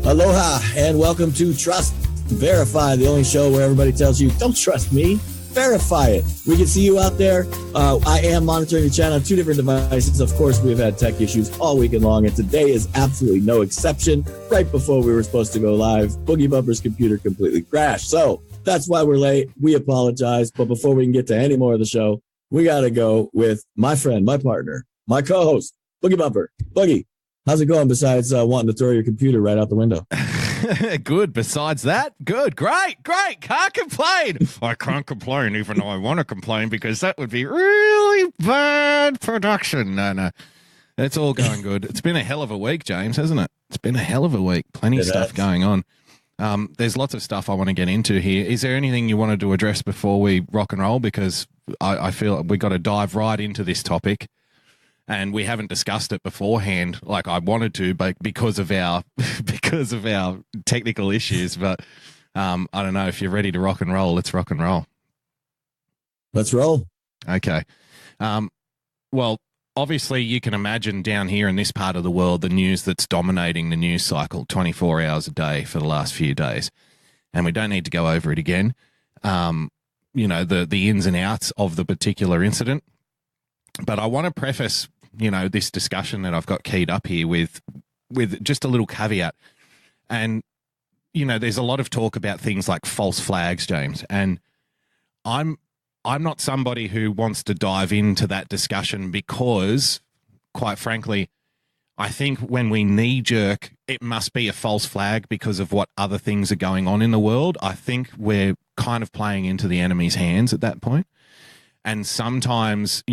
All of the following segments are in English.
Aloha and welcome to Trust Verify, the only show where everybody tells you, don't trust me, verify it. We can see you out there. I am monitoring the channel on 2 different devices. Of course, we've had tech issues all weekend long, and today is absolutely no exception. Right before we were supposed to go live, Boogie Bumper's computer completely crashed. So that's why we're late. We apologize. But before we can get to any more of the show, we got to go with my friend, my partner, my co-host, Boogie Bumper. Boogie, how's it going besides wanting to throw your computer right out the window? Good. Besides that, good. Great. Can't complain. I can't complain even though I want to complain because that would be really bad production. No. It's all going good. It's been a hell of a week, James, hasn't it? It's been a hell of a week. Plenty of stuff going on. There's lots of stuff I want to get into here. Is there anything you wanted to address before we rock and roll? Because I feel we got to dive right into this topic. And we haven't discussed it beforehand like I wanted to, but because of our technical issues. But I don't know if you're ready to rock and roll. Let's rock and roll. Let's roll. Okay. Well, obviously you can imagine down here in this part of the world the news that's dominating the news cycle 24 hours a day for the last few days, and we don't need to go over it again. The ins and outs of the particular incident. But I want to preface, this discussion that I've got keyed up here with just a little caveat. And, there's a lot of talk about things like false flags, James. And I'm not somebody who wants to dive into that discussion because, quite frankly, I think when we knee-jerk, it must be a false flag because of what other things are going on in the world. I think we're kind of playing into the enemy's hands at that point. And sometimes,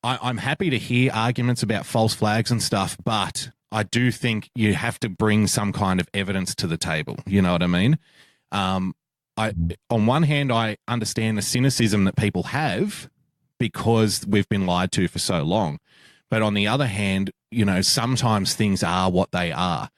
I'm happy to hear arguments about false flags and stuff, but I do think you have to bring some kind of evidence to the table. You know what I mean? On one hand, I understand the cynicism that people have because we've been lied to for so long. But on the other hand, sometimes things are what they are.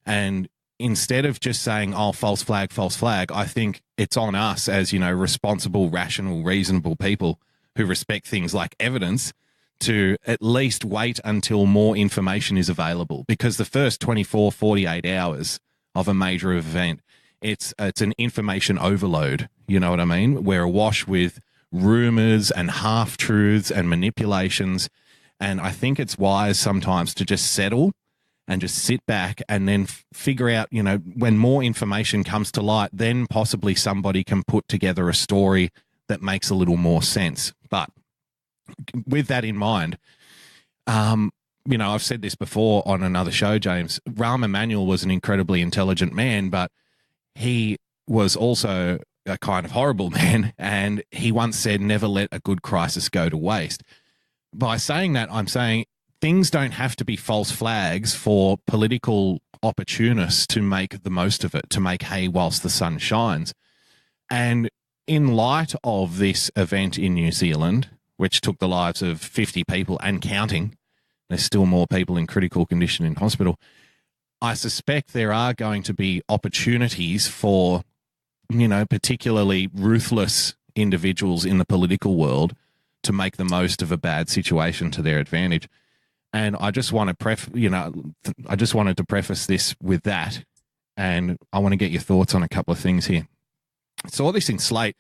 And instead of just saying, oh, false flag, I think it's on us as, responsible, rational, reasonable people who respect things like evidence to at least wait until more information is available, because the first 24, 48 hours of a major event, it's an information overload. You know what I mean? We're awash with rumors and half-truths and manipulations. And I think it's wise sometimes to just settle and just sit back and then figure out, when more information comes to light, then possibly somebody can put together a story that makes a little more sense. But with that in mind, I've said this before on another show, James. Rahm Emanuel was an incredibly intelligent man, but he was also a kind of horrible man. And he once said, never let a good crisis go to waste. By saying that, I'm saying things don't have to be false flags for political opportunists to make the most of it, to make hay whilst the sun shines. And in light of this event in New Zealand, which took the lives of 50 people and counting, there's still more people in critical condition in hospital, I suspect there are going to be opportunities for, particularly ruthless individuals in the political world to make the most of a bad situation to their advantage. And I just want to I just wanted to preface this with that, and I want to get your thoughts on a couple of things here. So all this in Slate.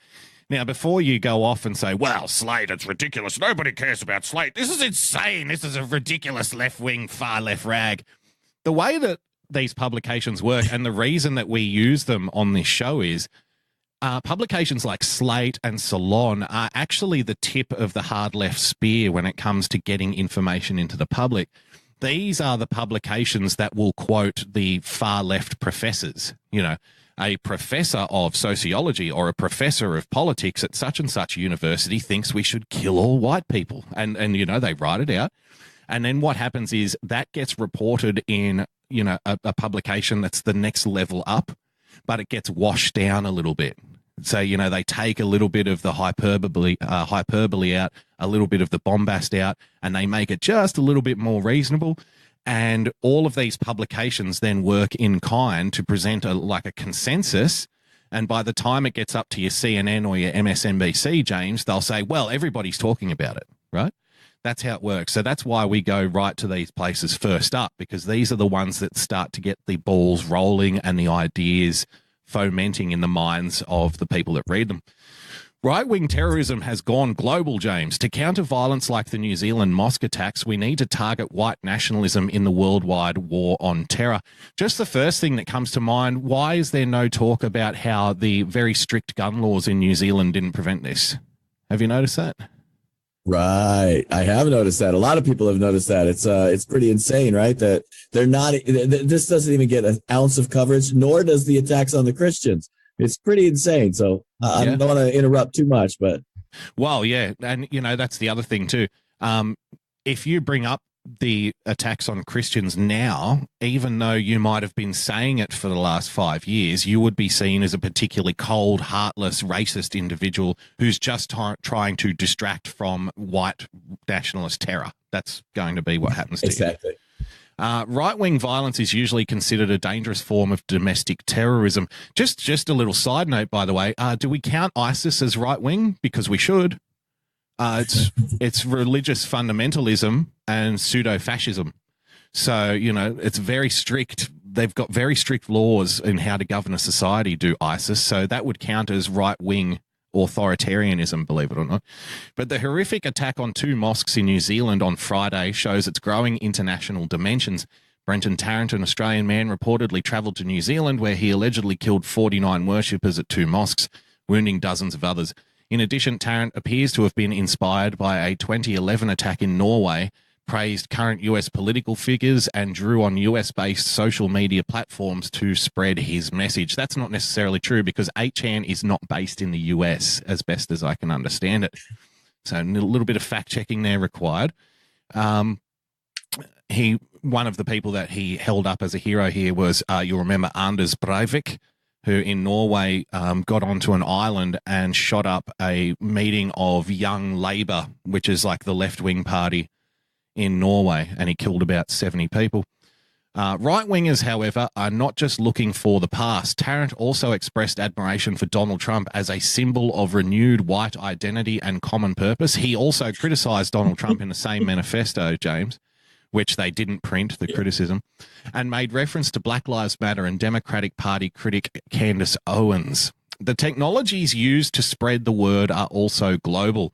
Now, before you go off and say, well, Slate, it's ridiculous. Nobody cares about Slate. This is insane. This is a ridiculous left-wing, far-left rag. The way that these publications work and the reason that we use them on this show is publications like Slate and Salon are actually the tip of the hard left spear when it comes to getting information into the public. These are the publications that will quote the far-left professors, a professor of sociology or a professor of politics at such and such university thinks we should kill all white people. And they write it out. And then what happens is that gets reported in, a publication that's the next level up, but it gets washed down a little bit. So, they take a little bit of the hyperbole out, a little bit of the bombast out, and they make it just a little bit more reasonable. And all of these publications then work in kind to present a consensus. And by the time it gets up to your CNN or your MSNBC, James, they'll say, well, everybody's talking about it, right? That's how it works. So that's why we go right to these places first up, because these are the ones that start to get the balls rolling and the ideas fomenting in the minds of the people that read them. Right-wing terrorism has gone global, James. To counter violence like the New Zealand mosque attacks, we need to target white nationalism in the worldwide war on terror. Just the first thing that comes to mind, why is there no talk about how the very strict gun laws in New Zealand didn't prevent this? Have you noticed that? Right. I have noticed that. A lot of people have noticed that. It's pretty insane, right? That they're not, this doesn't even get an ounce of coverage, nor does the attacks on the Christians. It's pretty insane. So I don't want to interrupt too much, but. Well, yeah. And, that's the other thing too. If you bring up the attacks on Christians now, even though you might have been saying it for the last 5 years, you would be seen as a particularly cold, heartless, racist individual who's just trying to distract from white nationalist terror. That's going to be what happens to you. Exactly. Right-wing violence is usually considered a dangerous form of domestic terrorism. Just a little side note, by the way. Do we count ISIS as right-wing? Because we should. It's religious fundamentalism and pseudo-fascism. So, it's very strict. They've got very strict laws in how to govern a society, do ISIS. So that would count as right-wing authoritarianism, believe it or not. But the horrific attack on 2 mosques in New Zealand on Friday shows its growing international dimensions. Brenton Tarrant, an Australian man, reportedly travelled to New Zealand where he allegedly killed 49 worshippers at 2 mosques, wounding dozens of others. In addition, Tarrant appears to have been inspired by a 2011 attack in Norway, praised current US political figures, and drew on US-based social media platforms to spread his message. That's not necessarily true because 8chan is not based in the US, as best as I can understand it. So a little bit of fact-checking there required. One of the people that he held up as a hero here was, you'll remember, Anders Breivik, who in Norway got onto an island and shot up a meeting of Young Labour, which is like the left-wing party in Norway, and he killed about 70 people. Right-wingers, however, are not just looking for the past. Tarrant also expressed admiration for Donald Trump as a symbol of renewed white identity and common purpose. He also criticised Donald Trump in the same manifesto, James, which they didn't print, the criticism, and made reference to Black Lives Matter and Democratic Party critic Candace Owens. The technologies used to spread the word are also global.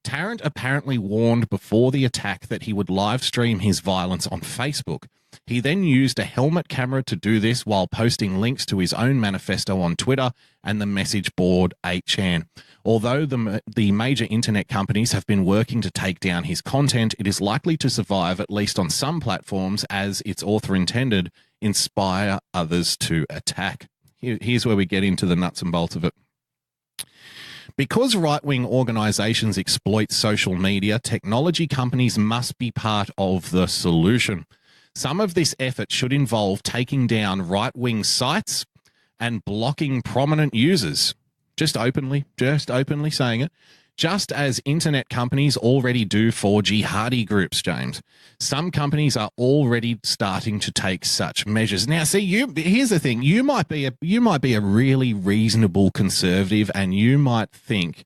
Tarrant apparently warned before the attack that he would live stream his violence on Facebook. He then used a helmet camera to do this while posting links to his own manifesto on Twitter and the message board 8chan. Although the major internet companies have been working to take down his content, it is likely to survive, at least on some platforms, as its author intended, inspire others to attack. Here's where we get into the nuts and bolts of it. Because right-wing organizations exploit social media, technology companies must be part of the solution. Some of this effort should involve taking down right-wing sites and blocking prominent users. Just openly saying it. Just as internet companies already do for jihadi groups, James. Some companies are already starting to take such measures. Now, see, here's the thing. You might be a really reasonable conservative, and you might think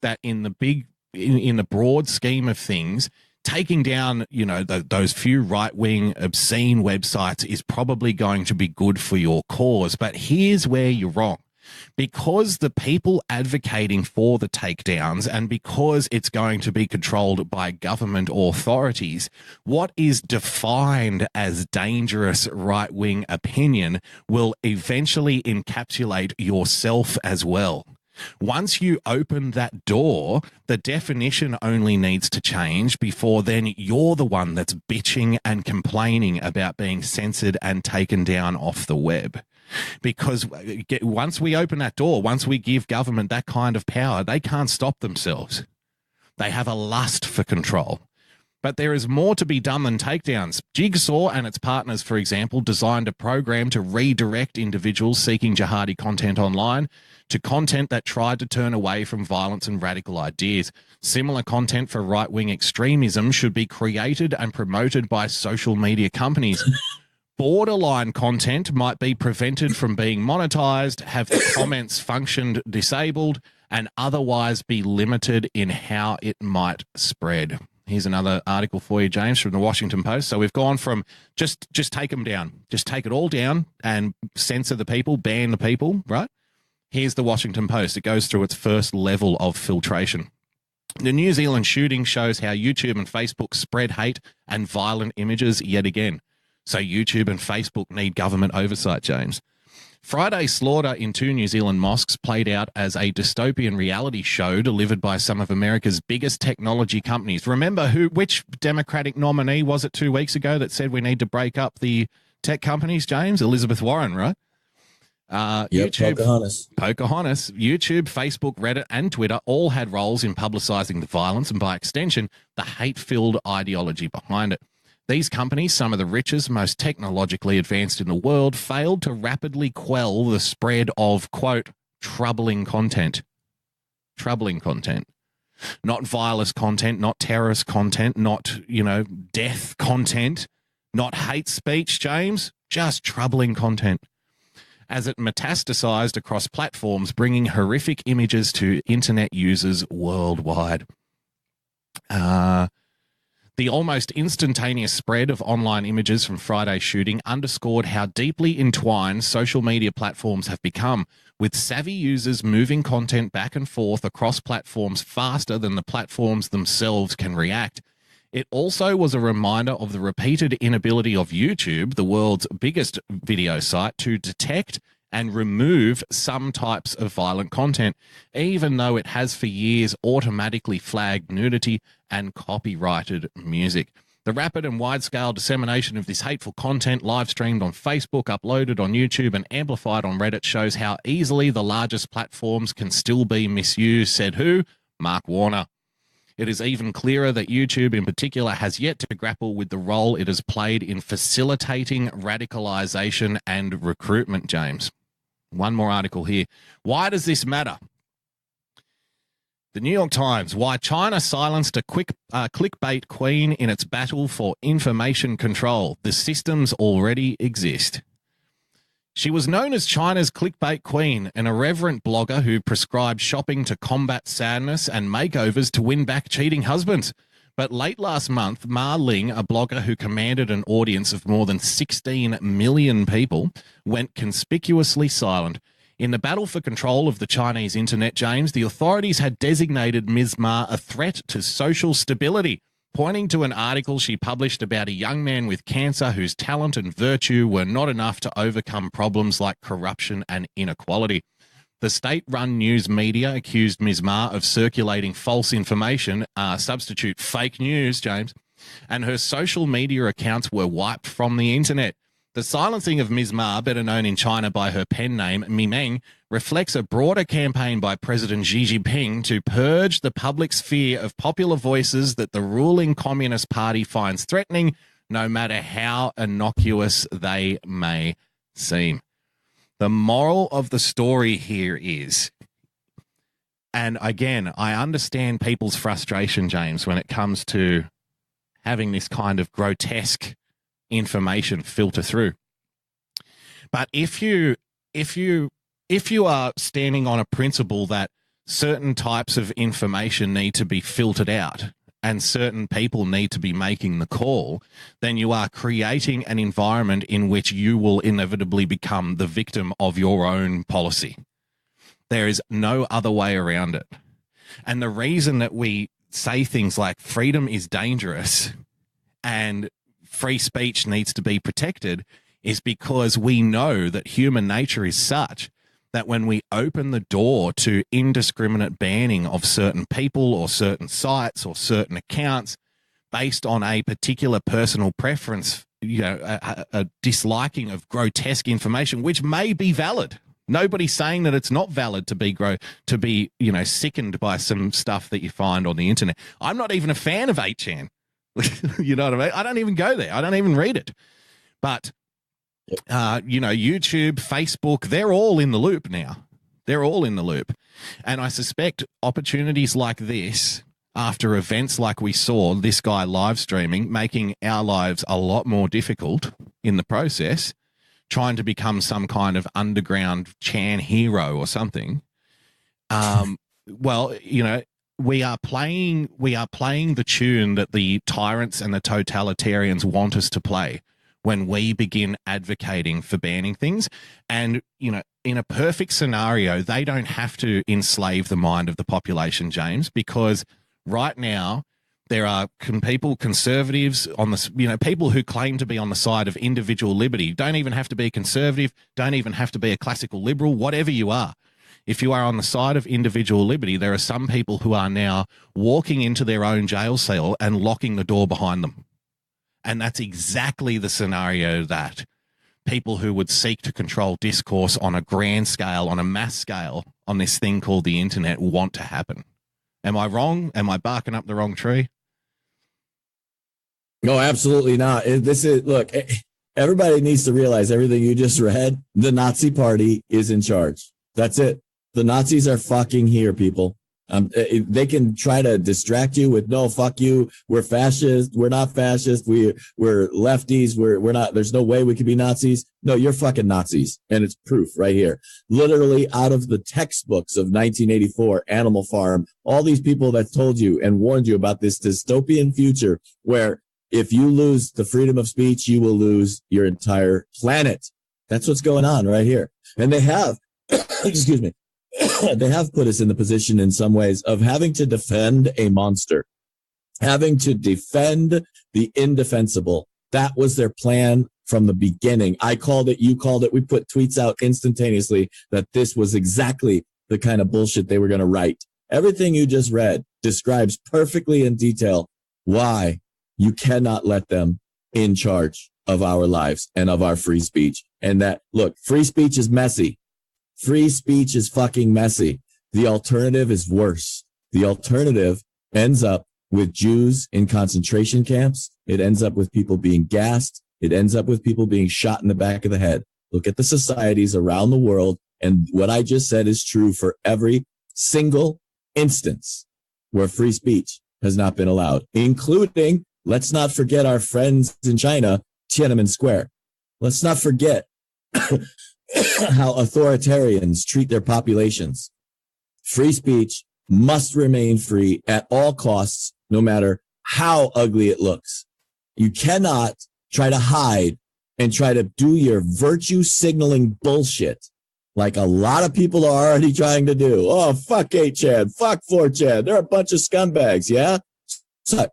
that in the broad scheme of things, taking down, those few right-wing obscene websites is probably going to be good for your cause. But here's where you're wrong. Because the people advocating for the takedowns, and because it's going to be controlled by government authorities, what is defined as dangerous right-wing opinion will eventually encapsulate yourself as well. Once you open that door, the definition only needs to change before then you're the one that's bitching and complaining about being censored and taken down off the web. Because once we open that door, once we give government that kind of power, they can't stop themselves. They have a lust for control. But there is more to be done than takedowns. Jigsaw and its partners, for example, designed a program to redirect individuals seeking jihadi content online to content that tried to turn away from violence and radical ideas. Similar content for right-wing extremism should be created and promoted by social media companies. Borderline content might be prevented from being monetized, have the comments functioned disabled, and otherwise be limited in how it might spread. Here's another article for you, James, from the Washington Post. So we've gone from just take them down, just take it all down and censor the people, ban the people, right? Here's the Washington Post. It goes through its first level of filtration. The New Zealand shooting shows how YouTube and Facebook spread hate and violent images yet again. So YouTube and Facebook need government oversight, James. Friday's slaughter in 2 New Zealand mosques played out as a dystopian reality show delivered by some of America's biggest technology companies. Remember which Democratic nominee was it 2 weeks ago that said we need to break up the tech companies, James? Elizabeth Warren, right? YouTube, Pocahontas. YouTube, Facebook, Reddit, and Twitter all had roles in publicizing the violence and, by extension, the hate-filled ideology behind it. These companies, some of the richest, most technologically advanced in the world, failed to rapidly quell the spread of, quote, troubling content. Troubling content. Not vilest content, not terrorist content, not, death content, not hate speech, James, just troubling content. As it metastasized across platforms, bringing horrific images to internet users worldwide. The almost instantaneous spread of online images from Friday's shooting underscored how deeply entwined social media platforms have become, with savvy users moving content back and forth across platforms faster than the platforms themselves can react. It also was a reminder of the repeated inability of YouTube, the world's biggest video site, to detect and remove some types of violent content, even though it has for years automatically flagged nudity and copyrighted music. The rapid and wide-scale dissemination of this hateful content, live-streamed on Facebook, uploaded on YouTube, and amplified on Reddit, shows how easily the largest platforms can still be misused, said who? Mark Warner. It is even clearer that YouTube in particular has yet to grapple with the role it has played in facilitating radicalization and recruitment, James. One more article here. Why does this matter? The New York Times, why China silenced a clickbait queen in its battle for information control. The systems already exist. She was known as China's clickbait queen, an irreverent blogger who prescribed shopping to combat sadness and makeovers to win back cheating husbands. But late last month, Ma Ling, a blogger who commanded an audience of more than 16 million people, went conspicuously silent. In the battle for control of the Chinese internet, James, the authorities had designated Ms. Ma a threat to social stability, pointing to an article she published about a young man with cancer whose talent and virtue were not enough to overcome problems like corruption and inequality. The state-run news media accused Ms. Ma of circulating false information, substitute fake news, James, and her social media accounts were wiped from the internet. The silencing of Ms. Ma, better known in China by her pen name, Mimeng, reflects a broader campaign by President Xi Jinping to purge the public sphere of popular voices that the ruling Communist Party finds threatening, no matter how innocuous they may seem. The moral of the story here is, and again, I understand people's frustration, James, when it comes to having this kind of grotesque information filter through. But if you are standing on a principle that certain types of information need to be filtered out and certain people need to be making the call, then you are creating an environment in which you will inevitably become the victim of your own policy. There is no other way around it. And the reason that we say things like freedom is dangerous and free speech needs to be protected is because we know that human nature is such that when we open the door to indiscriminate banning of certain people or certain sites or certain accounts based on a particular personal preference, a disliking of grotesque information, which may be valid. Nobody's saying that it's not valid to be sickened by some stuff that you find on the internet. I'm not even a fan of 8chan. You know what I mean? I don't even go there. I don't even read it. But YouTube, Facebook, they're all in the loop now. They're all in the loop. And I suspect opportunities like this, after events like we saw this guy live streaming, making our lives a lot more difficult in the process, trying to become some kind of underground Chan hero or something. we are playing the tune that the tyrants and the totalitarians want us to play when we begin advocating for banning things. And, you know, in a perfect scenario, they don't have to enslave the mind of the population, James, because right now there are conservatives on the, you know, people who claim to be on the side of individual liberty. Don't even have to be conservative, don't even have to be a classical liberal, whatever you are. If you are on the side of individual liberty, there are some people who are now walking into their own jail cell and locking the door behind them. And that's exactly the scenario that people who would seek to control discourse on a grand scale, on a mass scale, on this thing called the internet want to happen. Am I wrong? Am I barking up the wrong tree? No, absolutely not. Look, everybody needs to realize everything you just read. The Nazi Party is in charge. That's it. The Nazis are fucking here, people. They can try to distract you with, no, fuck you. We're fascist. We're not fascist. We're lefties. We're not. There's no way we could be Nazis. No, you're fucking Nazis. And it's proof right here. Literally out of the textbooks of 1984, Animal Farm, all these people that told you and warned you about this dystopian future where if you lose the freedom of speech, you will lose your entire planet. That's what's going on right here. And they have, excuse me, they have put us in the position in some ways of having to defend a monster, having to defend the indefensible. That was their plan from the beginning. I called it, you called it. We put tweets out instantaneously that this was exactly the kind of bullshit they were going to write. Everything you just read describes perfectly in detail why you cannot let them in charge of our lives and of our free speech. And that, look, free speech is messy. Free speech is fucking messy. The alternative is worse. The alternative ends up with Jews in concentration camps. It ends up with people being gassed. It ends up with people being shot in the back of the head. Look at the societies around the world. And what I just said is true for every single instance where free speech has not been allowed, including, let's not forget our friends in China, Tiananmen Square. Let's not forget how authoritarians treat their populations. Free speech must remain free at all costs, no matter how ugly it looks. You cannot try to hide and try to do your virtue signaling bullshit like a lot of people are already trying to do. Oh, fuck 8chan, fuck 4chan. They're a bunch of scumbags, yeah? So,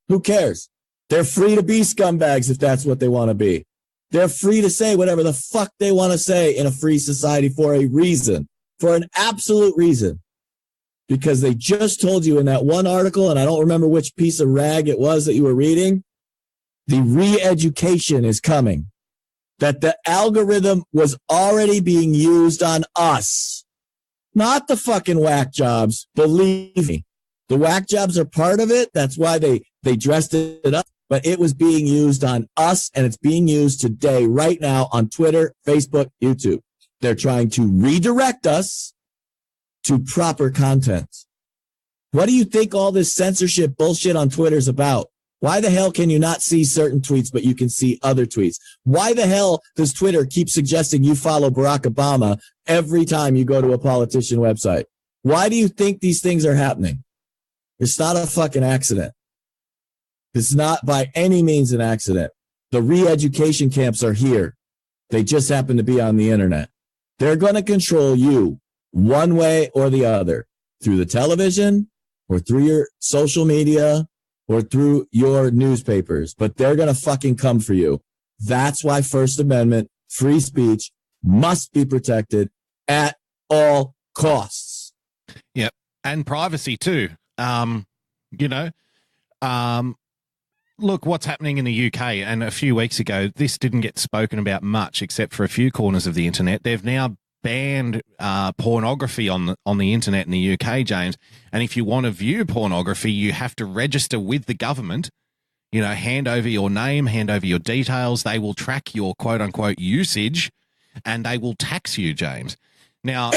who cares? They're free to be scumbags if that's what they want to be. They're free to say whatever the fuck they want to say in a free society for a reason, for an absolute reason. Because they just told you in that one article, and I don't remember which piece of rag it was that you were reading, the re-education is coming. That the algorithm was already being used on us, not the fucking whack jobs. Believe me, the whack jobs are part of it. That's why they dressed it up. But it was being used on us, and it's being used today, right now, on Twitter, Facebook, YouTube. They're trying to redirect us to proper content. What do you think all this censorship bullshit on Twitter is about? Why the hell can you not see certain tweets, but you can see other tweets? Why the hell does Twitter keep suggesting you follow Barack Obama every time you go to a politician website? Why do you think these things are happening? It's not a fucking accident. It's not by any means an accident. The re-education camps are here. They just happen to be on the internet. They're going to control you one way or the other, through the television or through your social media or through your newspapers, but they're going to fucking come for you. That's why First Amendment free speech must be protected at all costs. Yep. And privacy too. Look what's happening in the UK. And a few weeks ago, this didn't get spoken about much, except for a few corners of the internet. They've now banned pornography on the internet in the UK, James. And if you want to view pornography, you have to register with the government, hand over your name, hand over your details. They will track your quote unquote usage and they will tax you, James. Now,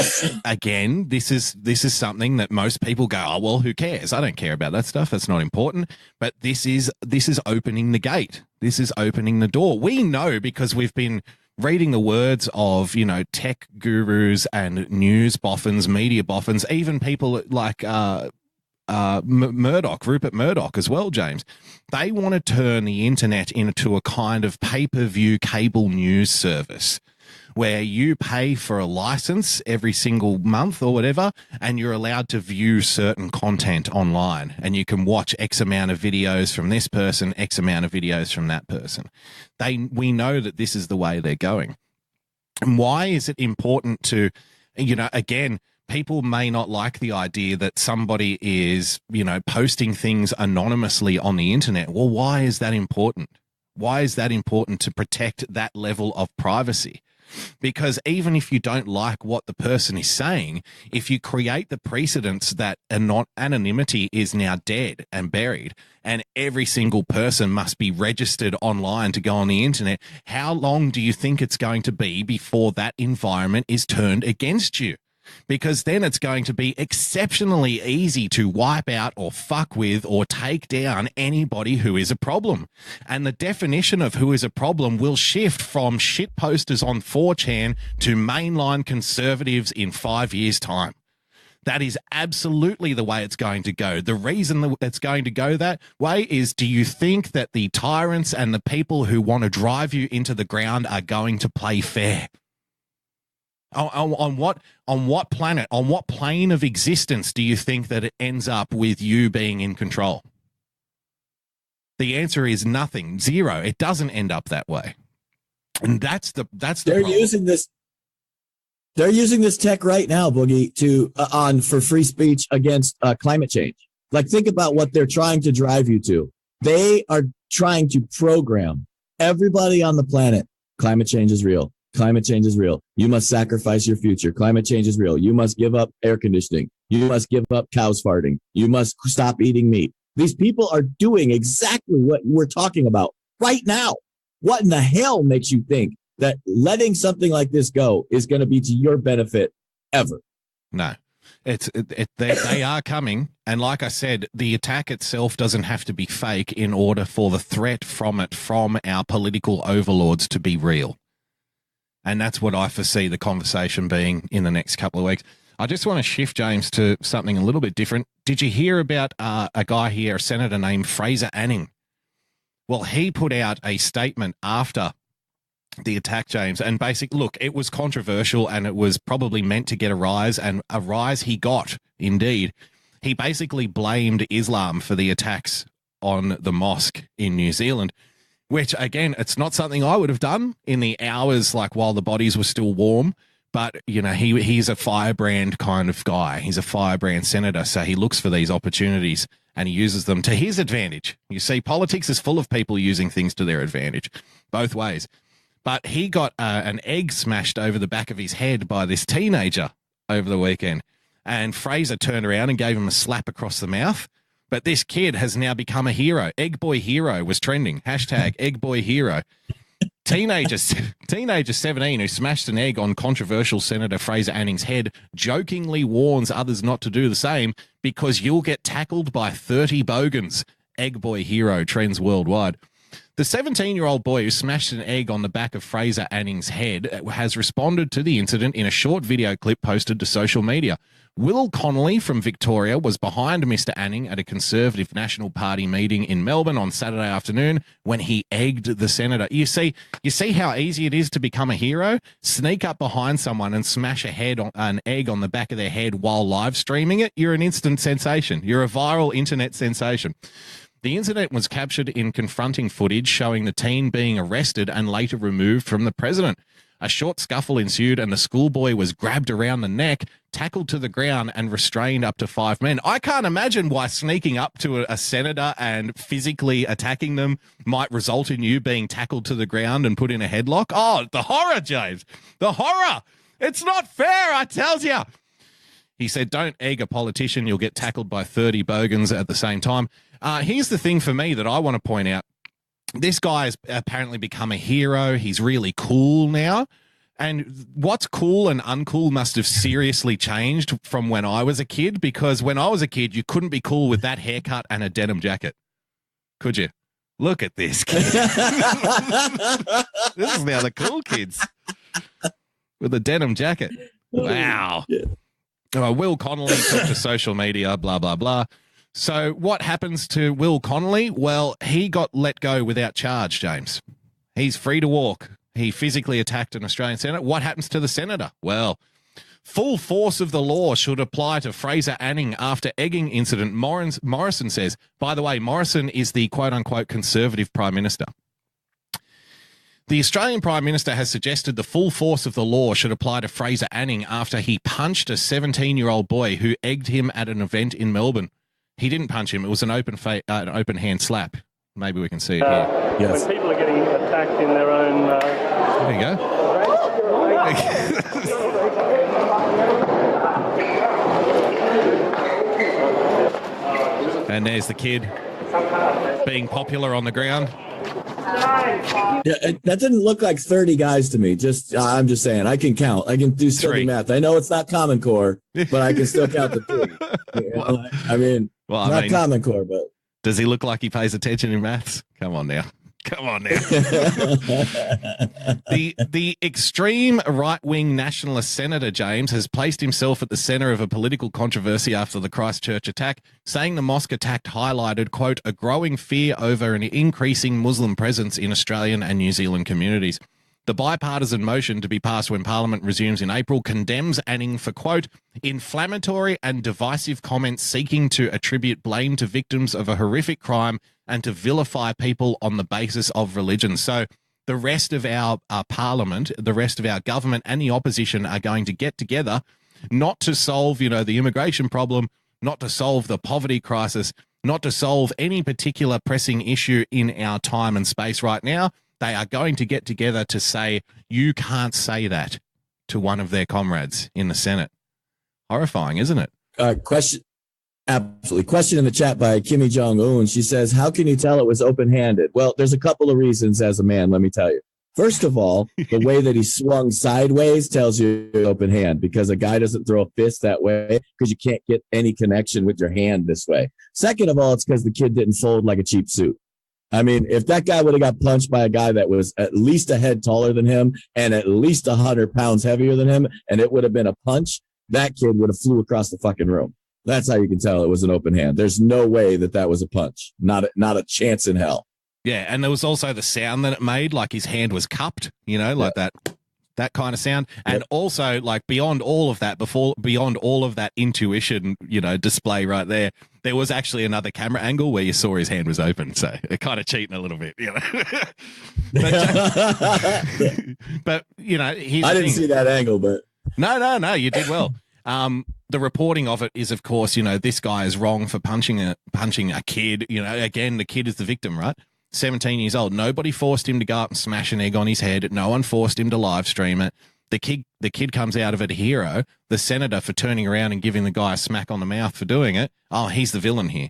again, this is something that most people go, oh, well, who cares? I don't care about that stuff. That's not important. But this is opening the gate. This is opening the door. We know because we've been reading the words of, tech gurus and news boffins, media boffins, even people like Rupert Murdoch as well, James. They want to turn the internet into a kind of pay-per-view cable news service where you pay for a license every single month or whatever, and you're allowed to view certain content online, and you can watch X amount of videos from this person, X amount of videos from that person. We know that this is the way they're going. And why is it important to, again, people may not like the idea that somebody is, posting things anonymously on the internet. Well, why is that important? Why is that important to protect that level of privacy? Because even if you don't like what the person is saying, if you create the precedence that anonymity is now dead and buried, and every single person must be registered online to go on the internet, how long do you think it's going to be before that environment is turned against you? Because then it's going to be exceptionally easy to wipe out or fuck with or take down anybody who is a problem. And the definition of who is a problem will shift from shit posters on 4chan to mainline conservatives in 5 years' time. That is absolutely the way it's going to go. The reason that it's going to go that way is, do you think that the tyrants and the people who want to drive you into the ground are going to play fair? On what planet, on what plane of existence do you think that it ends up with you being in control? The answer is nothing, zero. It doesn't end up that way, and that's the they're problem. using this. They're using this tech right now, Boogie, for free speech against climate change. Like, think about what they're trying to drive you to. They are trying to program everybody on the planet. Climate change is real. Climate change is real. You must sacrifice your future. Climate change is real. You must give up air conditioning. You must give up cows farting. You must stop eating meat. These people are doing exactly what we're talking about right now. What in the hell makes you think that letting something like this go is going to be to your benefit ever? No, they are coming. And like I said, the attack itself doesn't have to be fake in order for the threat from our political overlords to be real. And that's what I foresee the conversation being in the next couple of weeks. I just want to shift, James, to something a little bit different. Did you hear about a guy here, a senator named Fraser Anning? Well, he put out a statement after the attack, James, and look, it was controversial and it was probably meant to get a rise, and a rise he got, indeed. He basically blamed Islam for the attacks on the mosque in New Zealand, which, again, it's not something I would have done in the hours while the bodies were still warm. But, he's a firebrand kind of guy. He's a firebrand senator. So he looks for these opportunities and he uses them to his advantage. You see, politics is full of people using things to their advantage, both ways. But he got an egg smashed over the back of his head by this teenager over the weekend. And Fraser turned around and gave him a slap across the mouth. But this kid has now become a hero. Egg Boy Hero was trending. Hashtag Egg Boy Hero. Teenager 17 who smashed an egg on controversial Senator Fraser Anning's head jokingly warns others not to do the same because you'll get tackled by 30 bogans. Egg Boy Hero trends worldwide. The 17-year-old boy who smashed an egg on the back of Fraser Anning's head has responded to the incident in a short video clip posted to social media. Will Connolly from Victoria was behind Mr. Anning at a Conservative National Party meeting in Melbourne on Saturday afternoon when he egged the senator. You see how easy it is to become a hero? Sneak up behind someone and smash an egg on the back of their head while live streaming it. You're an instant sensation. You're a viral internet sensation. The incident was captured in confronting footage showing the teen being arrested and later removed from the president. A short scuffle ensued and the schoolboy was grabbed around the neck, tackled to the ground and restrained up to 5 men. I can't imagine why sneaking up to a senator and physically attacking them might result in you being tackled to the ground and put in a headlock. Oh, the horror, James. The horror. It's not fair, I tells you. He said, don't egg a politician. You'll get tackled by 30 bogans at the same time. Here's the thing for me that I want to point out. This guy has apparently become a hero. He's really cool now. And what's cool and uncool must have seriously changed from when I was a kid, because when I was a kid, you couldn't be cool with that haircut and a denim jacket. Could you? Look at this kid. This is now the cool kids with a denim jacket. Wow. Will Connolly took to social media, blah, blah, blah. So what happens to Will Connolly? Well, he got let go without charge, James. He's free to walk. He physically attacked an Australian senator. What happens to the senator? Well, full force of the law should apply to Fraser Anning after egging incident, Morrison says. By the way, Morrison is the quote-unquote conservative Prime Minister. The Australian Prime Minister has suggested the full force of the law should apply to Fraser Anning after he punched a 17-year-old boy who egged him at an event in Melbourne. He didn't punch him. It was an open hand slap. Maybe we can see it here. Yes. When people are getting attacked in their own... There you go. And there's the kid being popular on the ground. Yeah, that didn't look like 30 guys to me. I'm just saying, I can count. I can do study math. I know it's not Common Core, but I can still count the 3. Not Common Core, but does he look like he pays attention in maths? Come on now. The extreme right-wing nationalist senator, James, has placed himself at the centre of a political controversy after the Christchurch attack, saying the mosque attack highlighted, quote, a growing fear over an increasing Muslim presence in Australian and New Zealand communities. The bipartisan motion to be passed when Parliament resumes in April condemns Anning for, quote, inflammatory and divisive comments seeking to attribute blame to victims of a horrific crime and to vilify people on the basis of religion. So the rest of our Parliament, the rest of our government and the opposition are going to get together not to solve, the immigration problem, not to solve the poverty crisis, not to solve any particular pressing issue in our time and space right now. They are going to get together to say, you can't say that to one of their comrades in the Senate. Horrifying, isn't it? Question. Absolutely. Question in the chat by Kimmy Jong-un. She says, how can you tell it was open-handed? Well, there's a couple of reasons as a man, let me tell you. First of all, the way that he swung sideways tells you open hand, because a guy doesn't throw a fist that way because you can't get any connection with your hand this way. Second of all, it's because the kid didn't fold like a cheap suit. I mean, if that guy would have got punched by a guy that was at least a head taller than him and at least 100 pounds heavier than him, and it would have been a punch, that kid would have flew across the fucking room. That's how you can tell it was an open hand. There's no way that was a punch. Not a chance in hell. Yeah, and there was also the sound that it made, like his hand was cupped, like that kind of sound. And also, like, beyond all of that intuition, display right there, there was actually another camera angle where you saw his hand was open. So it kind of cheating a little bit, But I didn't see that angle, but no, you did well. The reporting of it is, of course, this guy is wrong for punching a kid. Again, the kid is the victim, right? 17 years old. Nobody forced him to go up and smash an egg on his head. No one forced him to live stream it. The kid comes out of it a hero. The senator for turning around and giving the guy a smack on the mouth for doing it. Oh, he's the villain here.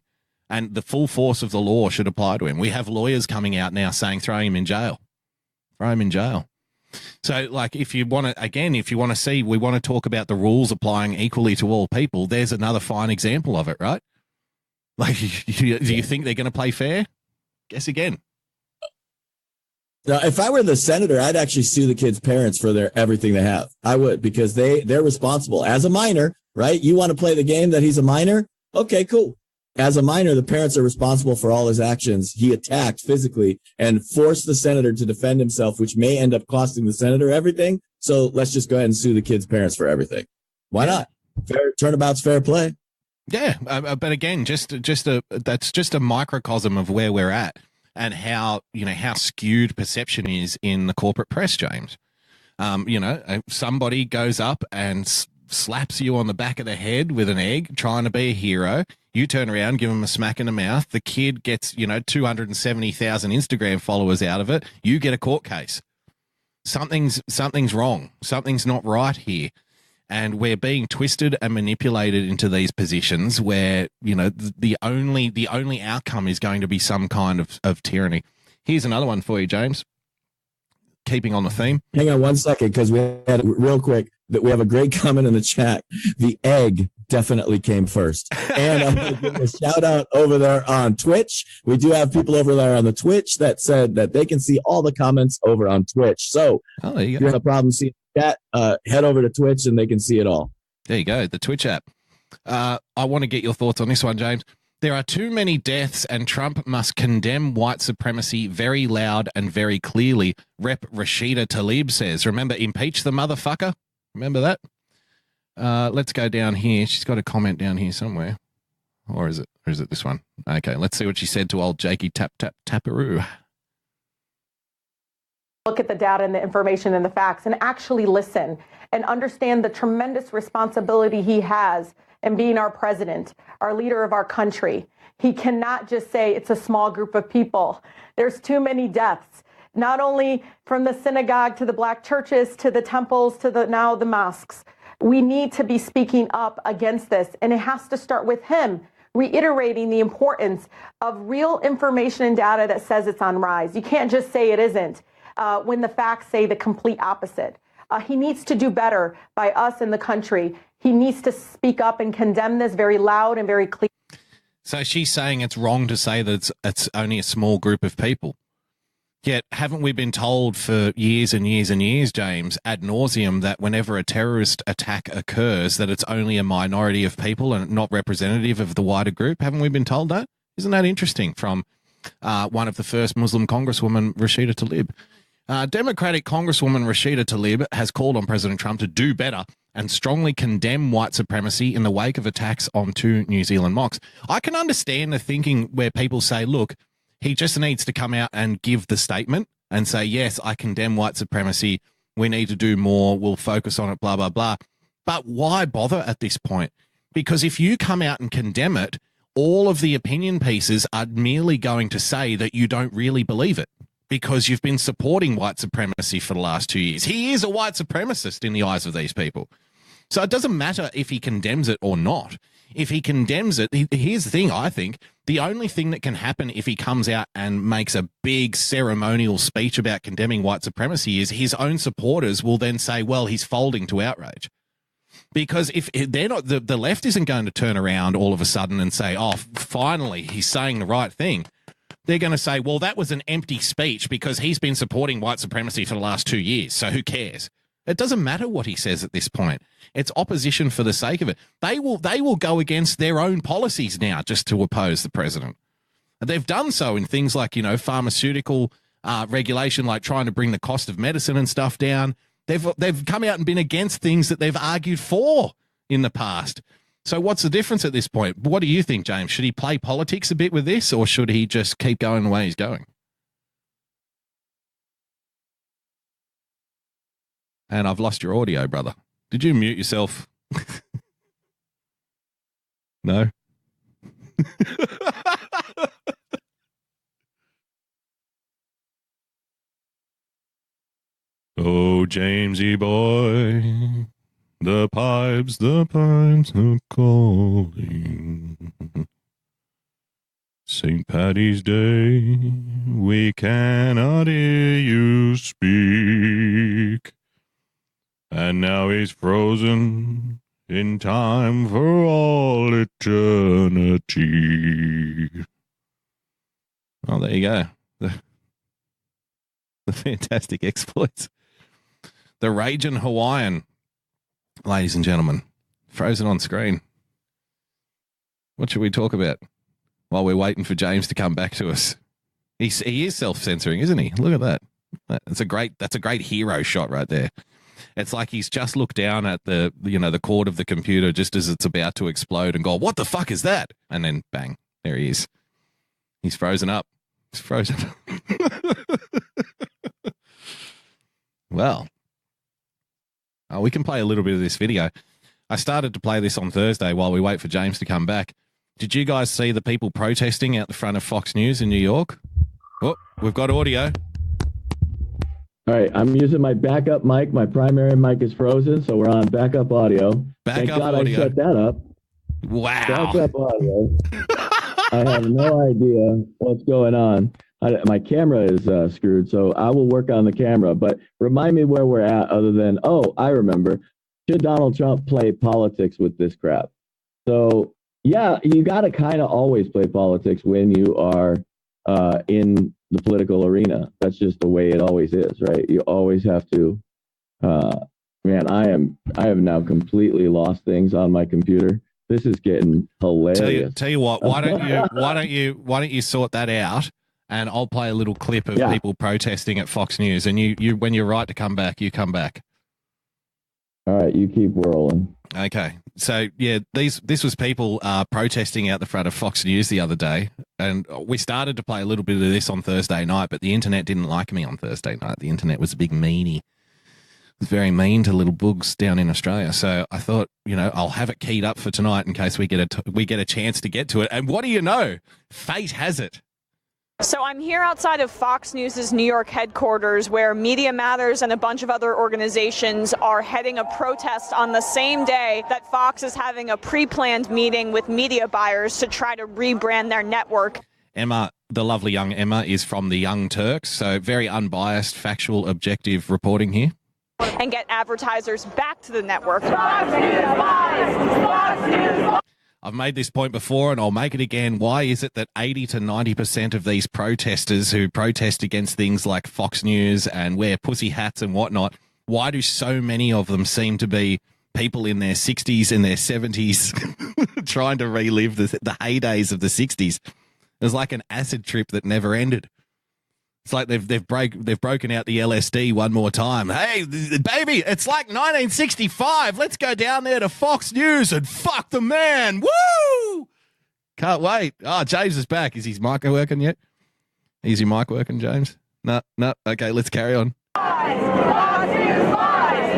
And the full force of the law should apply to him. We have lawyers coming out now saying throw him in jail. Throw him in jail. So, like, if you want to see, we want to talk about the rules applying equally to all people, there's another fine example of it, right? Like, do you think they're going to play fair? Guess again. Now, if I were the senator, I'd actually sue the kids' parents for everything they have. I would, because they're responsible. As a minor, right? You want to play the game that he's a minor? Okay, cool. As a minor, the parents are responsible for all his actions. He attacked physically and forced the senator to defend himself, which may end up costing the senator everything. So let's just go ahead and sue the kids' parents for everything. Why not? Fair turnabout's fair play. Yeah, but again, that's just a microcosm of where we're at and how skewed perception is in the corporate press, James. Somebody goes up and slaps you on the back of the head with an egg, trying to be a hero. You turn around, give him a smack in the mouth. The kid gets 270,000 Instagram followers out of it. You get a court case. Something's wrong. Something's not right here. And we're being twisted and manipulated into these positions where, the only outcome is going to be some kind of tyranny. Here's another one for you, James. Keeping on the theme. Hang on one second, because we had real quick that we have a great comment in the chat. The egg definitely came first. And I'm going to give a shout out over there on Twitch. We do have people over there on the Twitch that said that they can see all the comments over on Twitch. So if you have a problem seeing that, head over to Twitch and they can see it all. There you go, the Twitch app. I want to get your thoughts on this one, James. There are too many deaths, and Trump must condemn white supremacy very loud and very clearly. Rep Rashida Tlaib says. Remember, impeach the motherfucker? Remember that? Let's go down here. She's got a comment down here somewhere. Or is it this one? Okay, let's see what she said to old Jakey Taparoo. Look at the data and the information and the facts and actually listen and understand the tremendous responsibility he has in being our president, our leader of our country. He cannot just say it's a small group of people. There's too many deaths, not only from the synagogue to the black churches to the temples to now the mosques. We need to be speaking up against this, and it has to start with him reiterating the importance of real information and data that says it's on rise. You can't just say it isn't when the facts say the complete opposite. He needs to do better by us in the country. He needs to speak up and condemn this very loud and very clear. So she's saying it's wrong to say that it's only a small group of people. Yet, haven't we been told for years and years and years, James, ad nauseum, that whenever a terrorist attack occurs, that it's only a minority of people and not representative of the wider group? Haven't we been told that? Isn't that interesting from one of the first Muslim Congresswoman, Rashida Tlaib? Democratic Congresswoman Rashida Tlaib has called on President Trump to do better and strongly condemn white supremacy in the wake of attacks on 2 New Zealand mosques. I can understand the thinking where people say, look, he just needs to come out and give the statement and say, yes, I condemn white supremacy. We need to do more. We'll focus on it, blah, blah, blah. But why bother at this point? Because if you come out and condemn it, all of the opinion pieces are merely going to say that you don't really believe it, because you've been supporting white supremacy for the last 2 years. He is a white supremacist in the eyes of these people. So it doesn't matter if he condemns it or not. If he condemns it, here's the thing, I think. The only thing that can happen if he comes out and makes a big ceremonial speech about condemning white supremacy is his own supporters will then say, well, he's folding to outrage. Because if they're not, the left isn't going to turn around all of a sudden and say, oh, finally, he's saying the right thing. They're going to say, well, that was an empty speech because he's been supporting white supremacy for the last 2 years, so who cares? It doesn't matter what he says at this point. It's opposition for the sake of it. They will go against their own policies now just to oppose the president. They've done so in things like, pharmaceutical regulation, like trying to bring the cost of medicine and stuff down. They've come out and been against things that they've argued for in the past. So what's the difference at this point? What do you think, James? Should he play politics a bit with this, or should he just keep going the way he's going? And I've lost your audio, brother. Did you mute yourself? No? Oh, Jamesy boy, the pipes are calling. St. Paddy's Day, we cannot hear you speak. And now he's frozen in time for all eternity. Oh, there you go. The fantastic exploits. The Raging Hawaiian, ladies and gentlemen, frozen on screen. What should we talk about while we're waiting for James to come back to us? He is self-censoring, isn't he? Look at that. That's a great hero shot right there. It's like he's just looked down at the cord of the computer just as it's about to explode and go, what the fuck is that? And then bang, there he is. He's frozen up. He's frozen. Well, we can play a little bit of this video. I started to play this on Thursday while we wait for James to come back. Did you guys see the people protesting out the front of Fox News in New York? Oh, we've got audio. All right, I'm using my backup mic. My primary mic is frozen, so we're on backup audio. Thank God audio. I set that up. Wow. Backup audio. I have no idea what's going on. My camera is screwed, so I will work on the camera. But remind me where we're at other than, I remember. Should Donald Trump play politics with this crap? So, yeah, you got to kind of always play politics when you are in the political arena. That's just the way it always is, right? You always have to. Man, I have now completely lost things on my computer. This is getting hilarious. Tell you what, why don't you sort that out, and I'll play a little clip of people protesting at Fox News, and you when you're right to come back, you come back. All right, you keep rolling. Okay, so yeah, this was people protesting out the front of Fox News the other day, and we started to play a little bit of this on Thursday night, but the internet didn't like me on Thursday night. The internet was a big meanie. It was very mean to little bugs down in Australia. So I thought, I'll have it keyed up for tonight in case we get a chance to get to it. And what do you know? Fate has it. So I'm here outside of Fox News' New York headquarters, where Media Matters and a bunch of other organizations are heading a protest on the same day that Fox is having a pre-planned meeting with media buyers to try to rebrand their network. Emma, the lovely young Emma, is from the Young Turks, so very unbiased, factual, objective reporting here. And get advertisers back to the network. I've made this point before and I'll make it again. Why is it that 80 to 90% of these protesters who protest against things like Fox News and wear pussy hats and whatnot, why do so many of them seem to be people in their 60s and their 70s trying to relive the heydays of the 60s? It's like an acid trip that never ended. It's like they've broken out the LSD one more time. Hey, baby, it's like 1965. Let's go down there to Fox News and fuck the man. Woo! Can't wait. Oh, James is back. Is his mic working yet? Is your mic working, James? No. Okay, let's carry on.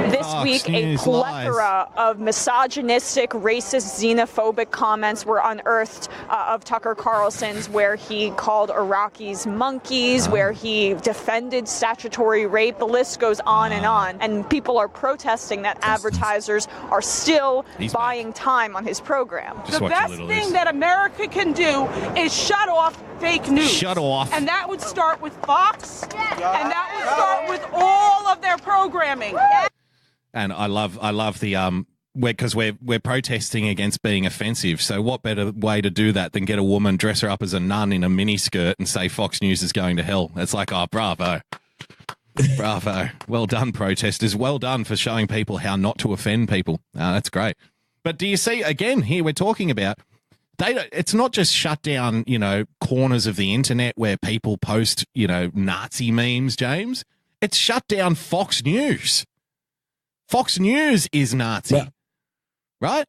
This week, a plethora of misogynistic, racist, xenophobic comments were unearthed of Tucker Carlson's, where he called Iraqis monkeys, where he defended statutory rape. The list goes on and on. And people are protesting that advertisers are still buying time on his program. The best thing that America can do is shut off fake news. Shut off. And that would start with Fox, and that would start with all of their programming. And I love the because we're protesting against being offensive. So what better way to do that than get a woman, dress her up as a nun in a miniskirt, and say Fox News is going to hell? It's like, oh, bravo, bravo, well done, protesters, well done for showing people how not to offend people. That's great. But do you see again here? We're talking about it's not just shut down, corners of the internet where people post, Nazi memes, James. It's shut down Fox News. Fox News is Nazi, right?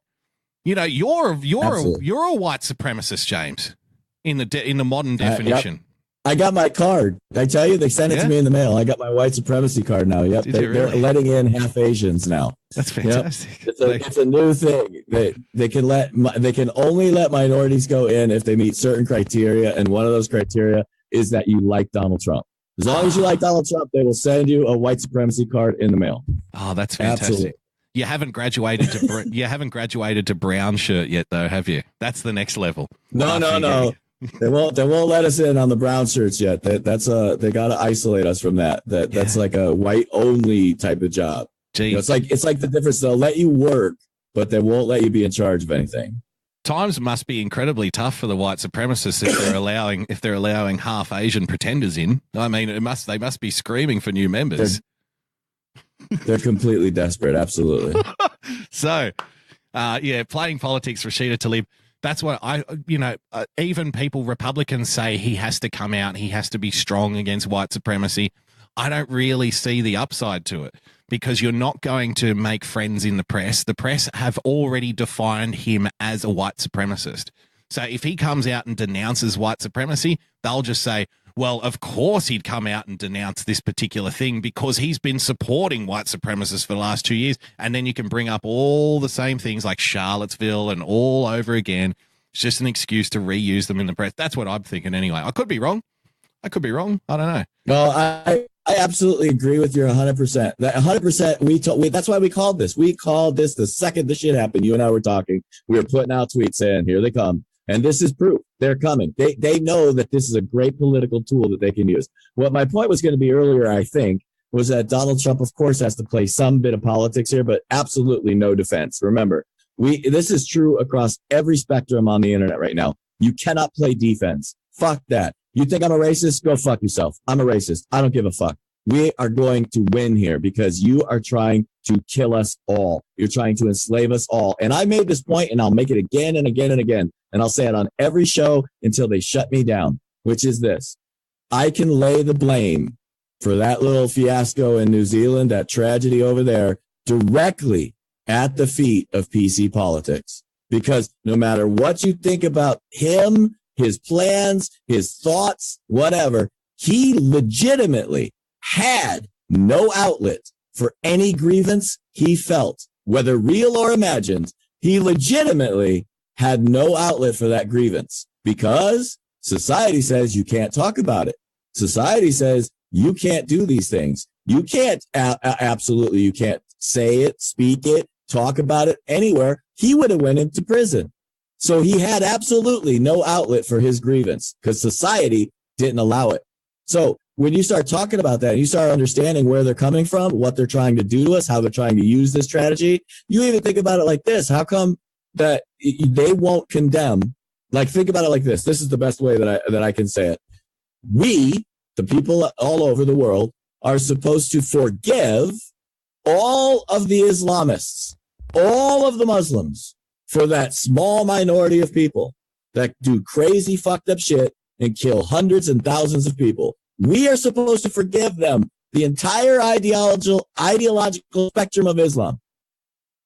You're a white supremacist, James, in the modern definition. Yep. I got my card. I tell you, they sent it to me in the mail. I got my white supremacy card now. Yep, they're letting in half Asians now. That's fantastic. Yep. It's a new thing. They can only let minorities go in if they meet certain criteria, and one of those criteria is that you like Donald Trump. As long as you like Donald Trump, they will send you a white supremacy card in the mail. Oh, that's fantastic. Absolutely. You haven't graduated to brown shirt yet, though, have you? That's the next level. No. They won't let us in on the brown shirts yet. That's they got to isolate us from that. That's like a white only type of job. It's like the difference. They'll let you work, but they won't let you be in charge of anything. Times must be incredibly tough for the white supremacists if they're allowing half Asian pretenders in. I mean, they must be screaming for new members. They're completely desperate. Absolutely. So, playing politics, Rashida Tlaib. That's what even Republicans say he has to come out. He has to be strong against white supremacy. I don't really see the upside to it, because you're not going to make friends in the press. The press have already defined him as a white supremacist. So if he comes out and denounces white supremacy, they'll just say, well, of course he'd come out and denounce this particular thing because he's been supporting white supremacists for the last 2 years. And then you can bring up all the same things like Charlottesville and all over again. It's just an excuse to reuse them in the press. That's what I'm thinking anyway. I could be wrong. I don't know. No, I absolutely agree with you 100%. That 100%. That's why we called this. We called this the second this shit happened. You and I were talking. We were putting out tweets saying, "Here they come," and this is proof. They're coming. They know that this is a great political tool that they can use. What my point was going to be earlier, I think, was that Donald Trump, of course, has to play some bit of politics here, but absolutely no defense. Remember, this is true across every spectrum on the internet right now. You cannot play defense. Fuck that. You think I'm a racist? Go fuck yourself. I'm a racist. I don't give a fuck. we are going to win here because you are trying to kill us all. You're trying to enslave us all. And I made this point, and I'll make it again and again and again. And I'll say it on every show until they shut me down, which is this. I can lay the blame for that little fiasco in New Zealand, that tragedy over there, directly at the feet of PC politics. Because no matter what you think about him, his plans, his thoughts, whatever, he legitimately had no outlet for any grievance he felt, whether real or imagined. He legitimately had no outlet for that grievance because society says you can't talk about it. Society says you can't do these things. You can't, absolutely, you can't say it, speak it, talk about it anywhere. He would have went into prison. So he had absolutely no outlet for his grievance because society didn't allow it. So when you start talking about that, you start understanding where they're coming from, what they're trying to do to us, how they're trying to use this strategy. You even think about it like this. How come that they won't condemn? Like, think about it like this. This is the best way that I can say it. We, the people all over the world, are supposed to forgive all of the Islamists, all of the Muslims, for that small minority of people that do crazy fucked up shit and kill hundreds and thousands of people. We are supposed to forgive them the entire ideological spectrum of Islam.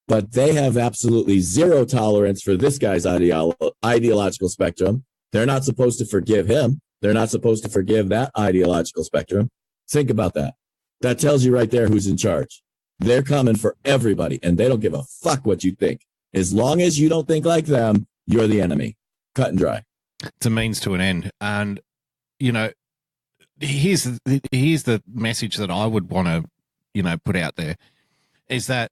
But they have absolutely zero tolerance for this guy's ideological spectrum. They're not supposed to forgive him. They're not supposed to forgive that ideological spectrum. Think about that. That tells you right there who's in charge. They're coming for everybody, and they don't give a fuck what you think. As long as you don't think like them, you're the enemy. Cut and dry. It's a means to an end. And, you know, here's the message that I would want to, you know, put out there is that,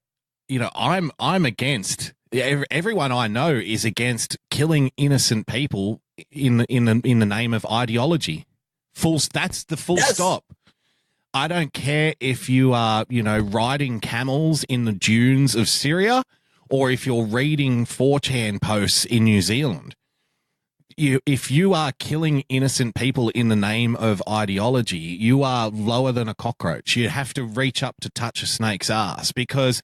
you know, I'm against, everyone I know is against killing innocent people in the name of ideology. That's the full stop. I don't care if you are, you know, riding camels in the dunes of Syria or if you're reading 4chan posts in New Zealand. If you are killing innocent people in the name of ideology, you are lower than a cockroach. You have to reach up to touch a snake's ass because,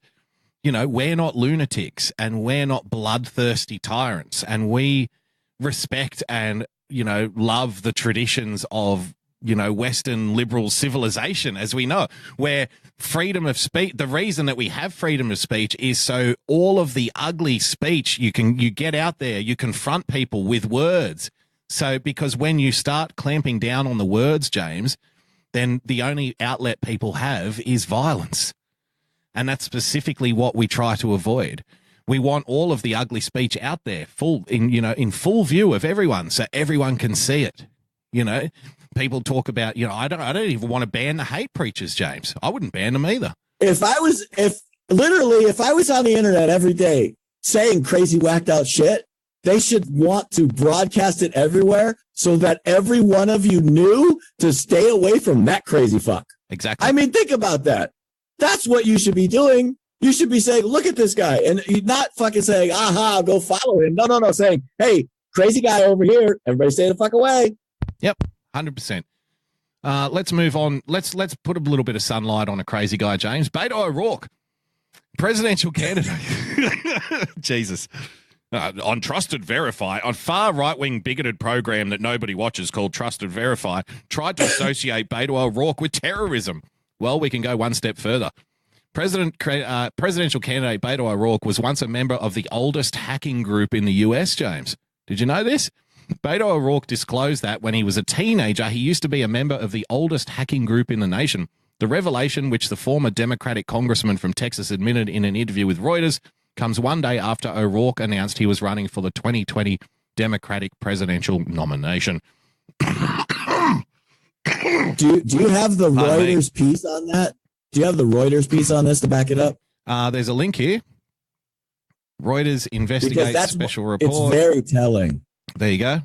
you know, we're not lunatics and we're not bloodthirsty tyrants, and we respect and, you know, love the traditions of, you know, Western liberal civilization, as we know, where freedom of speech, the reason that we have freedom of speech is so all of the ugly speech, you get out there, you confront people with words. So, because when you start clamping down on the words, James, then the only outlet people have is violence. And that's specifically what we try to avoid. We want all of the ugly speech out there, in full view of everyone, so everyone can see it. You know, people talk about, you know, I don't even want to ban the hate preachers, James. I wouldn't ban them either. If I was on the internet every day saying crazy whacked out shit, they should want to broadcast it everywhere so that every one of you knew to stay away from that crazy fuck. Exactly. I mean, think about that. That's what you should be doing. You should be saying, look at this guy, and not fucking saying, aha, go follow him. No. Saying, hey, crazy guy over here. Everybody stay the fuck away. Yep, 100%. Let's move on. Let's put a little bit of sunlight on a crazy guy, James. Beto O'Rourke, presidential candidate. Jesus. On Trusted Verify, on far right-wing bigoted program that nobody watches called Trusted Verify, tried to associate Beto O'Rourke with terrorism. Well, we can go one step further. Presidential candidate Beto O'Rourke was once a member of the oldest hacking group in the US, James. Did you know this? Beto O'Rourke disclosed that when he was a teenager, he used to be a member of the oldest hacking group in the nation. The revelation, which the former Democratic congressman from Texas admitted in an interview with Reuters, comes one day after O'Rourke announced he was running for the 2020 Democratic presidential nomination. Do you have the Reuters piece on that? Do you have the Reuters piece on this to back it up? There's a link here. Reuters investigates special report. It's very telling. There you go.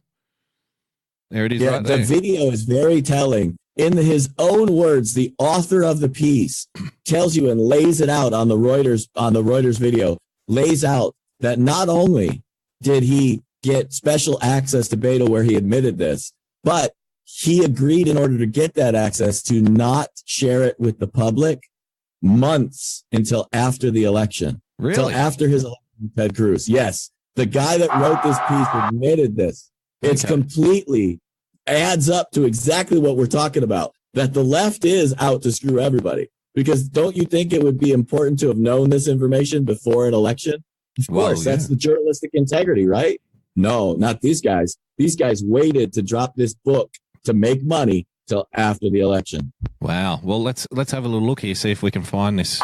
There it is. Yeah, right there. The video is very telling. In his own words, the author of the piece tells you and lays it out on the Reuters video, lays out that not only did he get special access to Beto where he admitted this, but he agreed in order to get that access to not share it with the public months until after the election. Really? Until after his election, Ted Cruz. Yes. The guy that wrote this piece admitted this. It's completely adds up to exactly what we're talking about, that the left is out to screw everybody. Because don't you think it would be important to have known this information before an election? Of course, that's the journalistic integrity, right? No, not these guys. These guys waited to drop this book to make money till after the election. Wow. Well, let's have a little look here, see if we can find this.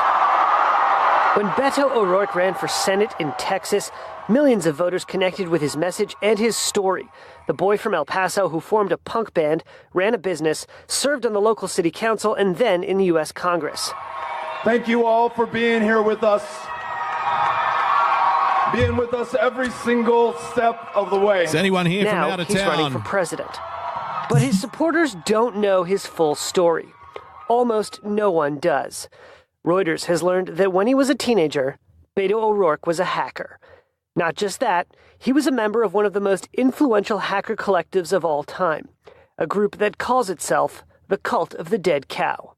When Beto O'Rourke ran for Senate in Texas, millions of voters connected with his message and his story. The boy from El Paso who formed a punk band, ran a business, served on the local city council, and then in the U.S. Congress. Thank you all for being here with us. Being with us every single step of the way. Is anyone here from out of town? Now he's running for president. But his supporters don't know his full story. Almost no one does. Reuters has learned that when he was a teenager, Beto O'Rourke was a hacker. Not just that, he was a member of one of the most influential hacker collectives of all time, a group that calls itself the Cult of the Dead Cow.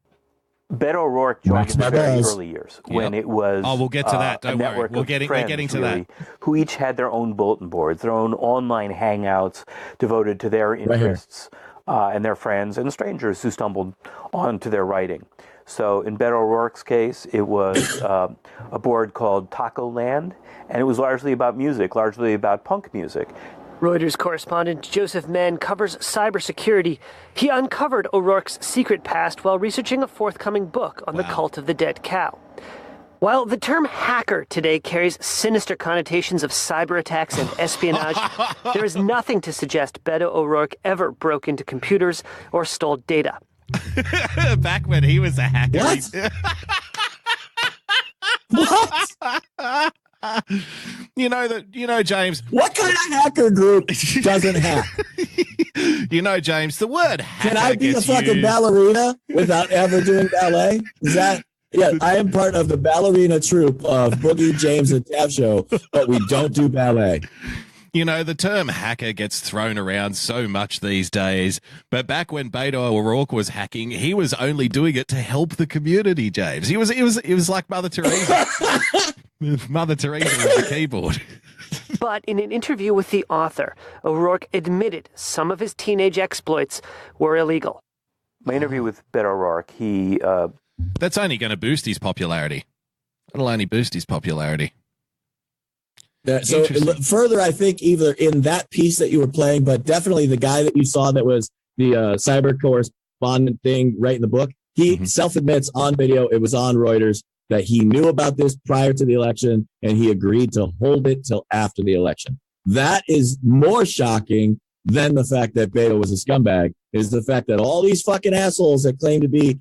Beto O'Rourke joined in the very early years when it was we'll get to that. Don't a network worry. We're getting to that. Who each had their own bulletin boards, their own online hangouts devoted to their interests and their friends and strangers who stumbled onto their writing. So in Beto O'Rourke's case, it was a board called Taco Land, and it was largely about music, largely about punk music. Reuters correspondent Joseph Menn covers cybersecurity. He uncovered O'Rourke's secret past while researching a forthcoming book on the Cult of the Dead Cow. While the term hacker today carries sinister connotations of cyber attacks and espionage, there is nothing to suggest Beto O'Rourke ever broke into computers or stole data. Back when he was a hacker. What? You know, James. What kind of hacker group doesn't hack? You know, James, the word hacker. Can I be a fucking ballerina without ever doing ballet? Is that? Yeah, I am part of the ballerina troupe of Boogie, James, and Tav Show, but we don't do ballet. You know, the term hacker gets thrown around so much these days, but back when Beto O'Rourke was hacking, he was only doing it to help the community, James. He was like Mother Teresa. Mother Teresa with the keyboard. But in an interview with the author, O'Rourke admitted some of his teenage exploits were illegal. My interview with Beto O'Rourke, that's only going to boost his popularity. It'll only boost his popularity. So further, I think either in that piece that you were playing, but definitely the guy that you saw that was the cyber correspondent thing right in the book, he self-admits on video, it was on Reuters, that he knew about this prior to the election and he agreed to hold it till after the election. That is more shocking than the fact that Beto was a scumbag, is the fact that all these fucking assholes that claim to be,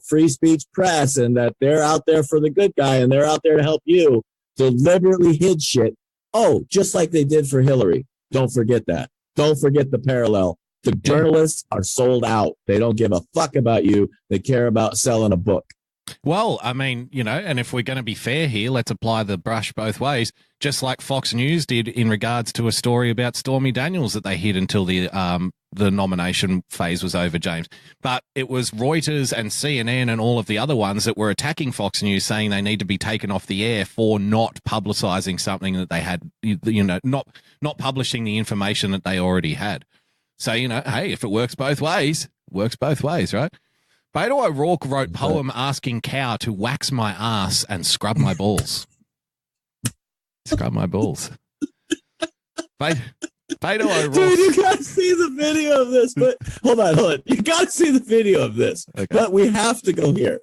free speech press and that they're out there for the good guy and they're out there to help you, deliberately hid shit. Oh, just like they did for Hillary. Don't forget that. Don't forget the parallel. The journalists are sold out. They don't give a fuck about you. They care about selling a book. Well, I mean, and if we're going to be fair here, let's apply the brush both ways, just like Fox News did in regards to a story about Stormy Daniels that they hid until the nomination phase was over, James. But it was Reuters and CNN and all of the other ones that were attacking Fox News, saying they need to be taken off the air for not publicizing something that they had, not publishing the information that they already had. So, hey, if it works both ways, right? Beto O'Rourke wrote poem asking cow to wax my ass and scrub my balls. Scrub my balls. Beto O'Rourke. Dude, you gotta see the video of this. But hold on. You gotta see the video of this. Okay. But we have to go here.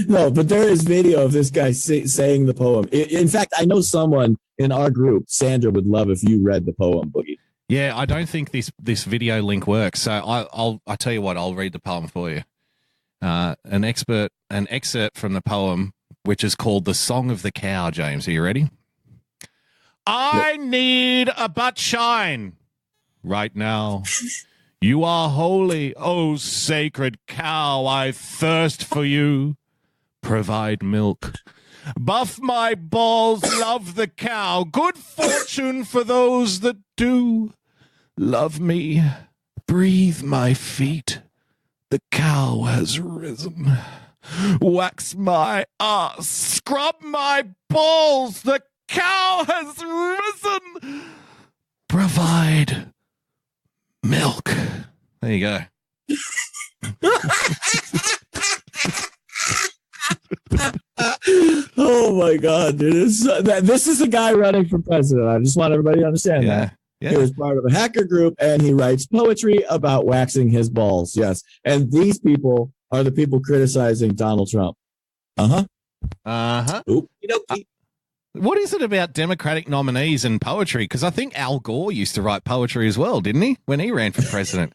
No, but there is video of this guy saying the poem. In fact, I know someone in our group, Sandra, would love if you read the poem, Boogie. Yeah, I don't think this video link works. So I'll tell you what, I'll read the poem for you. An excerpt from the poem, which is called The Song of the Cow, James. Are you ready? I need a butt shine right now. You are holy, oh sacred cow, I thirst for you. Provide milk. Buff my balls, love the cow. Good fortune for those that do. Love me, breathe my feet. The cow has risen. Wax my ass, scrub my balls. The cow has risen. Provide milk. There you go. Oh my God, dude! This is a guy running for president. I just want everybody to understand that. Yeah. He was part of a hacker group, and he writes poetry about waxing his balls. Yes, and these people are the people criticizing Donald Trump. What is it about Democratic nominees and poetry? Because I think Al Gore used to write poetry as well, didn't he? When he ran for president.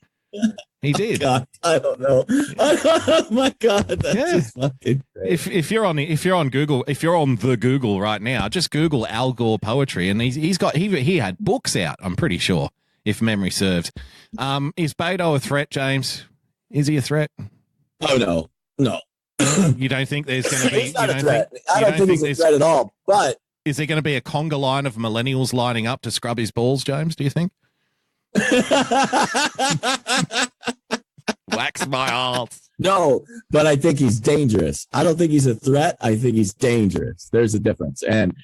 He did. God, I don't know. Oh my God, that's just fucking great. If you're on Google, if you're on the Google right now, just Google Al Gore poetry, and he had books out. I'm pretty sure, if memory serves. Is Beto a threat, James? Is he a threat? Oh no. You don't think there's going to be? He's not a threat. I don't think he's a threat at all. But is there going to be a conga line of millennials lining up to scrub his balls, James? Do you think? Wax my ass. No, but I think he's dangerous. I don't think he's a threat. I think he's dangerous. There's a difference. And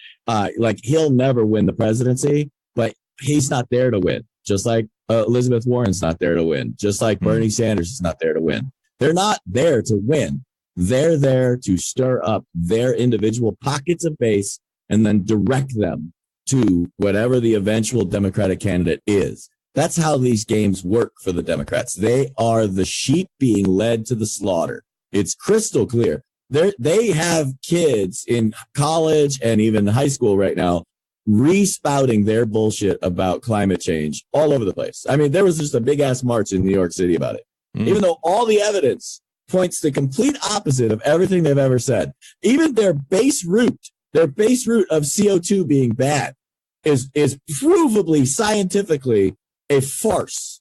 he'll never win the presidency, but he's not there to win. Just like Elizabeth Warren's not there to win. Just like Bernie Sanders is not there to win. They're not there to win. They're there to stir up their individual pockets of base and then direct them to whatever the eventual Democratic candidate is. That's how these games work for the Democrats. They are the sheep being led to the slaughter. It's crystal clear. They have kids in college and even high school right now respouting their bullshit about climate change all over the place. I mean, there was just a big-ass march in New York City about it, even though all the evidence points the complete opposite of everything they've ever said. Even their base root of CO2 being bad is provably scientifically a farce,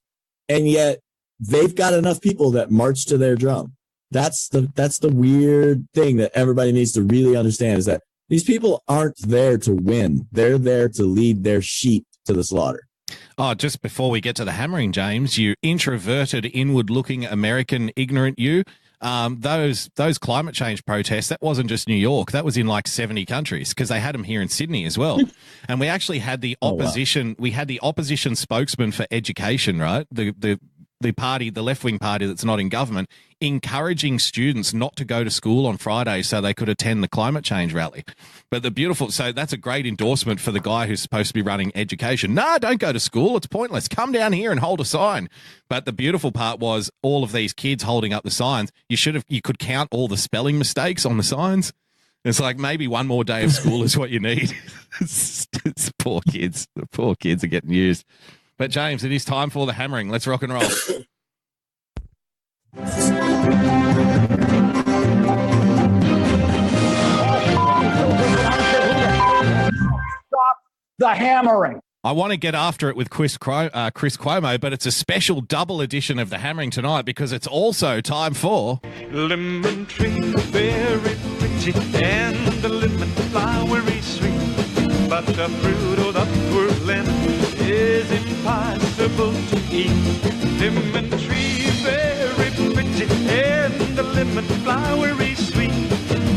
and yet they've got enough people that march to their drum. That's the weird thing that everybody needs to really understand, is that these people aren't there to win. They're there to lead their sheep to the slaughter. Oh, just before we get to the hammering, James, you introverted, inward-looking American ignorant you. Those climate change protests, that wasn't just New York. That was in like 70 countries, because they had them here in Sydney as well. And we actually had the opposition. We had the opposition spokesman for education, right? The party, the left-wing party that's not in government, encouraging students not to go to school on Friday so they could attend the climate change rally. But so that's a great endorsement for the guy who's supposed to be running education. No, don't go to school. It's pointless. Come down here and hold a sign. But the beautiful part was all of these kids holding up the signs. You could count all the spelling mistakes on the signs. It's like maybe one more day of school is what you need. It's poor kids. The poor kids are getting used. But James, it is time for the hammering. Let's rock and roll. Stop the hammering. I want to get after it with Chris Cuomo, but it's a special double edition of the hammering tonight because it's also time for lemon tree, very pretty, and the lemon flowery sweet, but the fruit of the poor lemon is impossible to eat. Lemon tree, very pretty, and the lemon flowery sweet,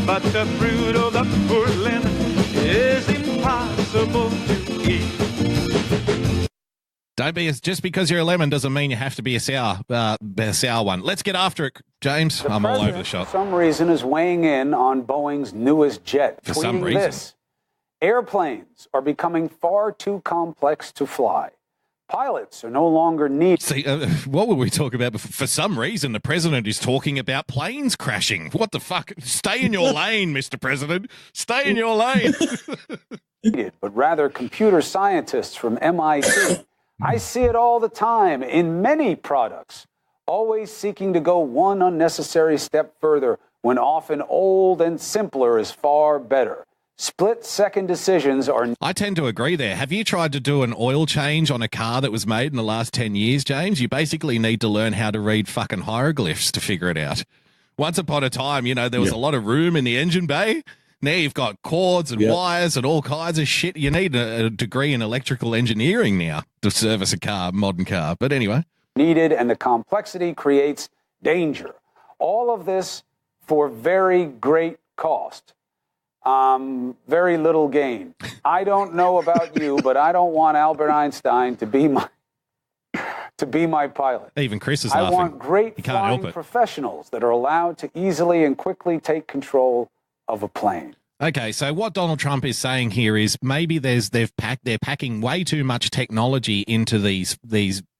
but the fruit of the poor lemon is impossible to eat. Just because you're a lemon doesn't mean you have to be a sour one. Let's get after it, James. I'm all over the shop. For some reason is weighing in on Boeing's newest jet. For some reason. This. Airplanes are becoming far too complex to fly. Pilots are no longer needed. See, what were we talking about before? For some reason, the president is talking about planes crashing. What the fuck? Stay in your lane, Mr. President. Stay in your lane. But rather computer scientists from MIT. I see it all the time in many products, always seeking to go one unnecessary step further when often old and simpler is far better. Split-second decisions are... I tend to agree there. Have you tried to do an oil change on a car that was made in the last 10 years, James? You basically need to learn how to read fucking hieroglyphs to figure it out. Once upon a time, there was a lot of room in the engine bay. Now you've got cords and wires and all kinds of shit. You need a degree in electrical engineering now to service a car, modern car. But anyway. Needed, and the complexity creates danger. All of this for very great cost. Very little gain. I don't know about you, but I don't want Albert Einstein to be my pilot. Even Chris is I laughing. want great flying professionals that are allowed to easily and quickly take control of a plane. Okay, so what Donald Trump is saying here is maybe they're packing way too much technology into these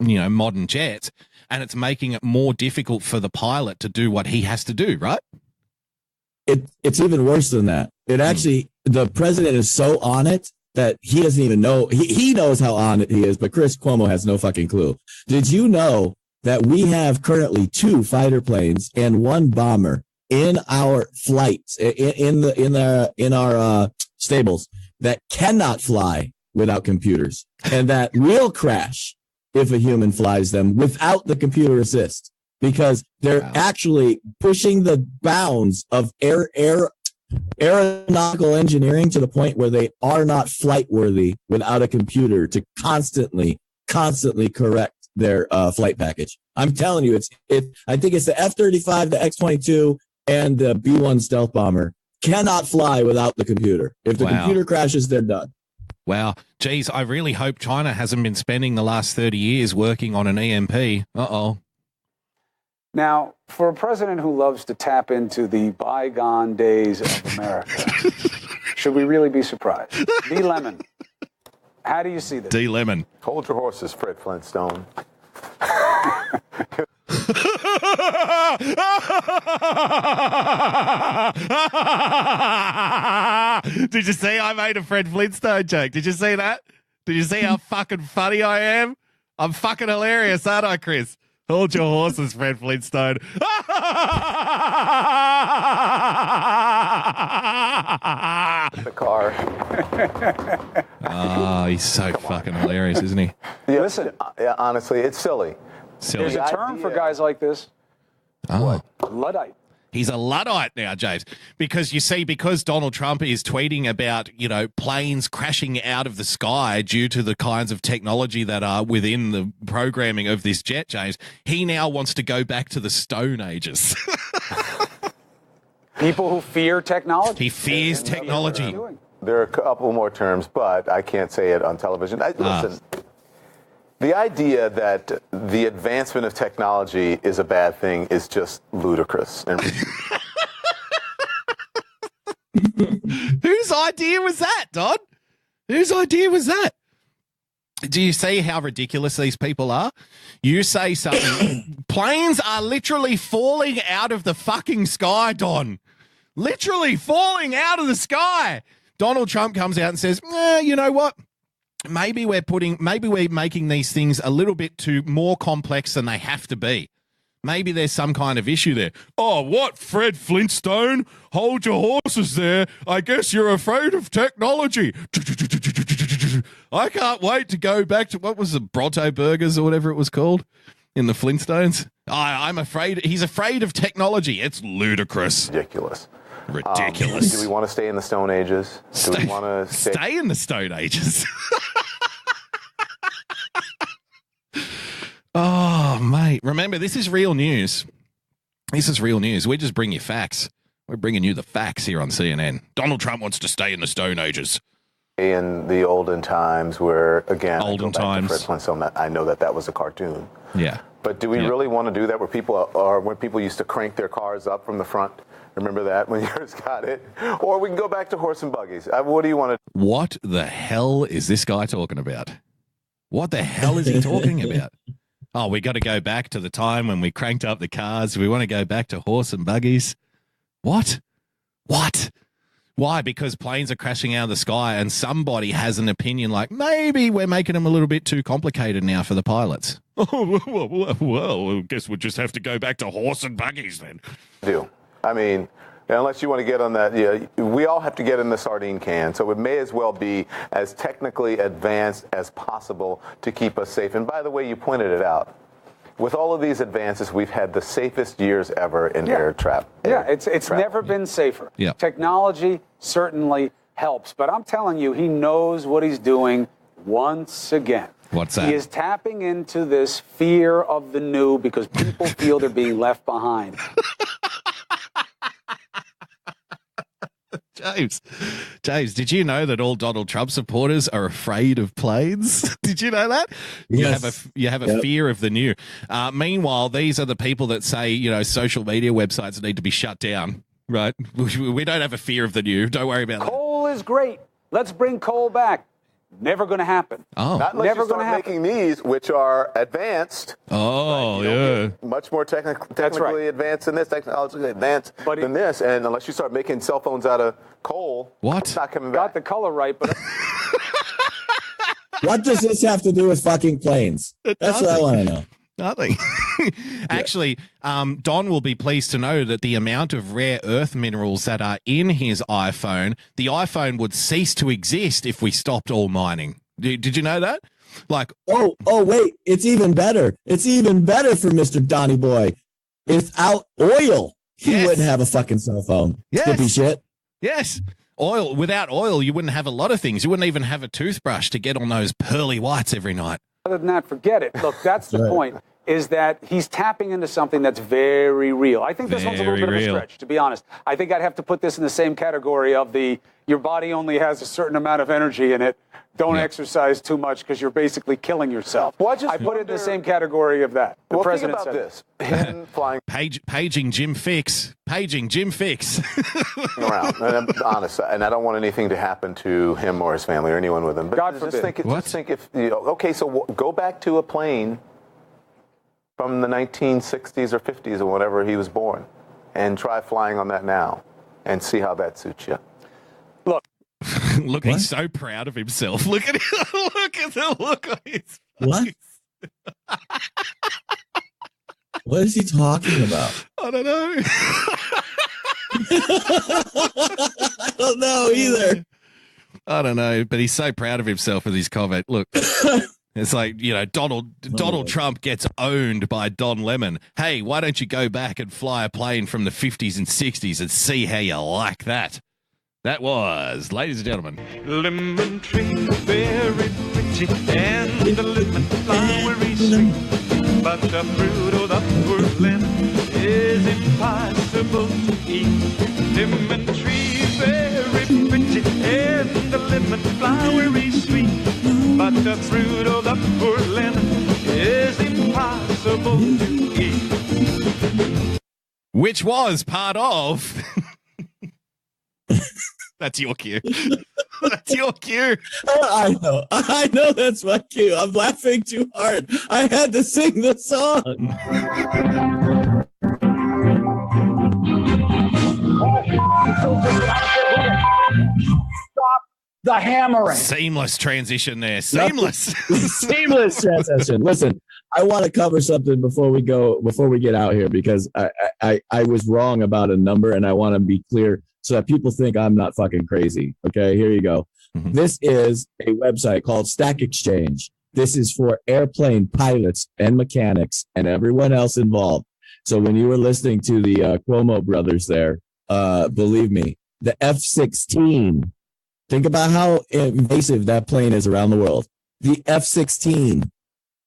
modern jets, and it's making it more difficult for the pilot to do what he has to do, right? It's even worse than that. It actually, the president is so on it that he doesn't even know. He knows how on it he is, but Chris Cuomo has no fucking clue. Did you know that we have currently 2 fighter planes and 1 bomber in our flights, in our stables, that cannot fly without computers, and that will crash if a human flies them without the computer assist, because they're actually pushing the bounds of aeronautical engineering to the point where they are not flight worthy without a computer to constantly correct their flight package. I'm telling you, I think it's the F-35, the X-22, and the B-1 stealth bomber cannot fly without the computer. If the computer crashes, they're done. Wow. Geez, I really hope China hasn't been spending the last 30 years working on an EMP. Uh-oh. Now, for a president who loves to tap into the bygone days of America, should we really be surprised? D. Lemon, how do you see this? D. Lemon. Hold your horses, Fred Flintstone. Did you see I made a Fred Flintstone joke? Did you see that? Did you see how fucking funny I am? I'm fucking hilarious, aren't I, Chris? Hold your horses, Fred Flintstone. The car. Oh, he's so fucking hilarious, isn't he? Yeah, listen, honestly, it's silly. There's a term for guys like this. Oh. Luddite. He's a Luddite now, James, because Donald Trump is tweeting about, planes crashing out of the sky due to the kinds of technology that are within the programming of this jet, James. He now wants to go back to the Stone Ages. People who fear technology. He fears technology. There are a couple more terms, but I can't say it on television. Listen. The idea that the advancement of technology is a bad thing is just ludicrous. Whose idea was that, Don? Whose idea was that? Do you see how ridiculous these people are? You say something. Planes are literally falling out of the fucking sky, Don. Literally falling out of the sky. Donald Trump comes out and says, you know what? Maybe we're making these things a little bit too more complex than they have to be. Maybe there's some kind of issue there. Oh, what, Fred Flintstone? Hold your horses there. I guess you're afraid of technology. I can't wait to go back to, what was the Bronto Burgers or whatever it was called in the Flintstones? I'm afraid. He's afraid of technology. It's ludicrous. Ridiculous. Ridiculous. Do we want to stay in the Stone Ages? Do we want to stay in the Stone Ages? Oh, mate. Remember, this is real news. This is real news. We just bring you facts. We're bringing you the facts here on CNN. Donald Trump wants to stay in the Stone Ages. In the olden times where, again, olden times. Fred Flintstone, I know that was a cartoon. Yeah. But do we really want to do that where people used to crank their cars up from the front? Remember that when yours got it? Or we can go back to horse and buggies. What do you want to do? What the hell is this guy talking about? What the hell is he talking about? Oh, we got to go back to the time when we cranked up the cars. We want to go back to horse and buggies. What? Why? Because planes are crashing out of the sky and somebody has an opinion like, maybe we're making them a little bit too complicated now for the pilots. Oh, well, I guess we'll just have to go back to horse and buggies then. I mean, unless you want to get on that, we all have to get in the sardine can. So it may as well be as technically advanced as possible to keep us safe. And by the way, you pointed it out. with all of these advances, we've had the safest years ever in air traffic. Yeah, it's never been safer. Yeah. Technology certainly helps, but I'm telling you, he knows what he's doing once again. What's that? He is tapping into this fear of the new because people feel they're being left behind. James, did you know that all Donald Trump supporters are afraid of planes? Did you know that? Yes. You have a fear of the new. Meanwhile, these are the people that say, social media websites need to be shut down, right? We don't have a fear of the new. Don't worry about that. Coal is great. Let's bring coal back. Never going to happen. Oh. Not unless you start making these, which are advanced. Oh, right? Yeah. Much more technically advanced than this, technologically advanced than this. And unless you start making cell phones out of coal, it's not coming back. Got the color right, but... What does this have to do with fucking planes? That's what I want to know. Nothing. Actually, Don will be pleased to know that the amount of rare earth minerals that are in his iPhone, the iPhone would cease to exist if we stopped all mining. Did you know that? Like, oh, wait, it's even better. It's even better for Mr. Donny Boy. Without oil, he wouldn't have a fucking cell phone. Skippy shit. Yes. Oil. Without oil, you wouldn't have a lot of things. You wouldn't even have a toothbrush to get on those pearly whites every night. Other than that, forget it. Look, that's the point, is that he's tapping into something that's very real. I think this one's a little bit of a stretch, to be honest. I think I'd have to put this in the same category of your body only has a certain amount of energy in it. Don't exercise too much because you're basically killing yourself. Well, I put it in the same category of that. The president think about said this. Him flying paging Jim Fix. Paging Jim Fix. around. And I'm honest, and I don't want anything to happen to him or his family or anyone with him. But God just forbid. just think if, okay, so go back to a plane from the 1960s or 50s or whatever he was born and try flying on that now and see how that suits you. Look, he's so proud of himself. Look at him. Look at the look on his face. What? What is he talking about? I don't know. I don't know either. I don't know, but he's so proud of himself with his comment. Look, it's like, Donald Trump gets owned by Don Lemon. Hey, why don't you go back and fly a plane from the 50s and 60s and see how you like that? That was, ladies and gentlemen, lemon tree, very pretty, and the lemon flowery sweet, but the fruit of the poor lemon is impossible to eat. Lemon tree, very pretty, and the lemon flowery sweet, but the fruit of the poor lemon is impossible to eat. Which was part of... That's your cue. That's your cue. I know that's my cue. I'm laughing too hard. I had to sing the song. Stop the hammering. Seamless transition there. Seamless. Seamless transition. Listen, I want to cover something before we get out here because I was wrong about a number and I want to be clear so that people think I'm not fucking crazy. Okay, here you go. Mm-hmm. This is a website called Stack Exchange. This is for airplane pilots and mechanics and everyone else involved. So when you were listening to the Cuomo brothers there, believe me, the F-16, think about how invasive that plane is around the world. The F-16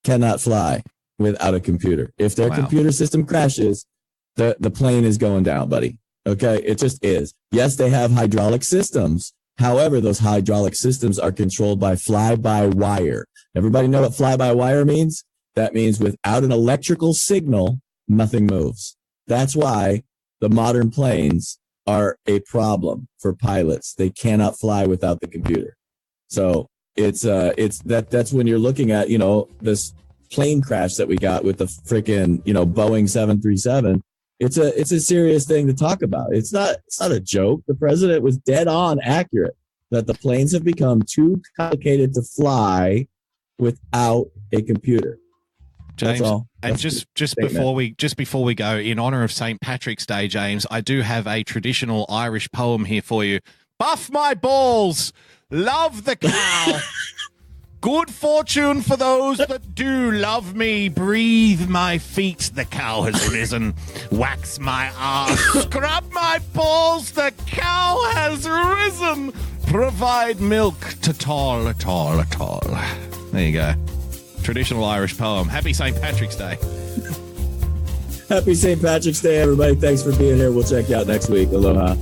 cannot fly without a computer. If their computer system crashes, the plane is going down, buddy. Okay, it just is. Yes, they have hydraulic systems. However, those hydraulic systems are controlled by fly-by-wire. Everybody know what fly-by-wire means? That means without an electrical signal, nothing moves. That's why the modern planes are a problem for pilots. They cannot fly without the computer. So that's when you're looking at, this plane crash that we got with the freaking, Boeing 737. It's a serious thing to talk about. It's not a joke. The president was dead on accurate that the planes have become too complicated to fly without a computer. James, that's all. And just before we go, in honor of St. Patrick's Day, James, I do have a traditional Irish poem here for you. Buff my balls, love the cow. Good fortune for those that do love me. Breathe my feet, the cow has risen. Wax my ass, scrub my balls, the cow has risen. Provide milk to tall. There you go. Traditional Irish poem. Happy St. Patrick's Day. Happy St. Patrick's Day, everybody. Thanks for being here. We'll check you out next week. Aloha.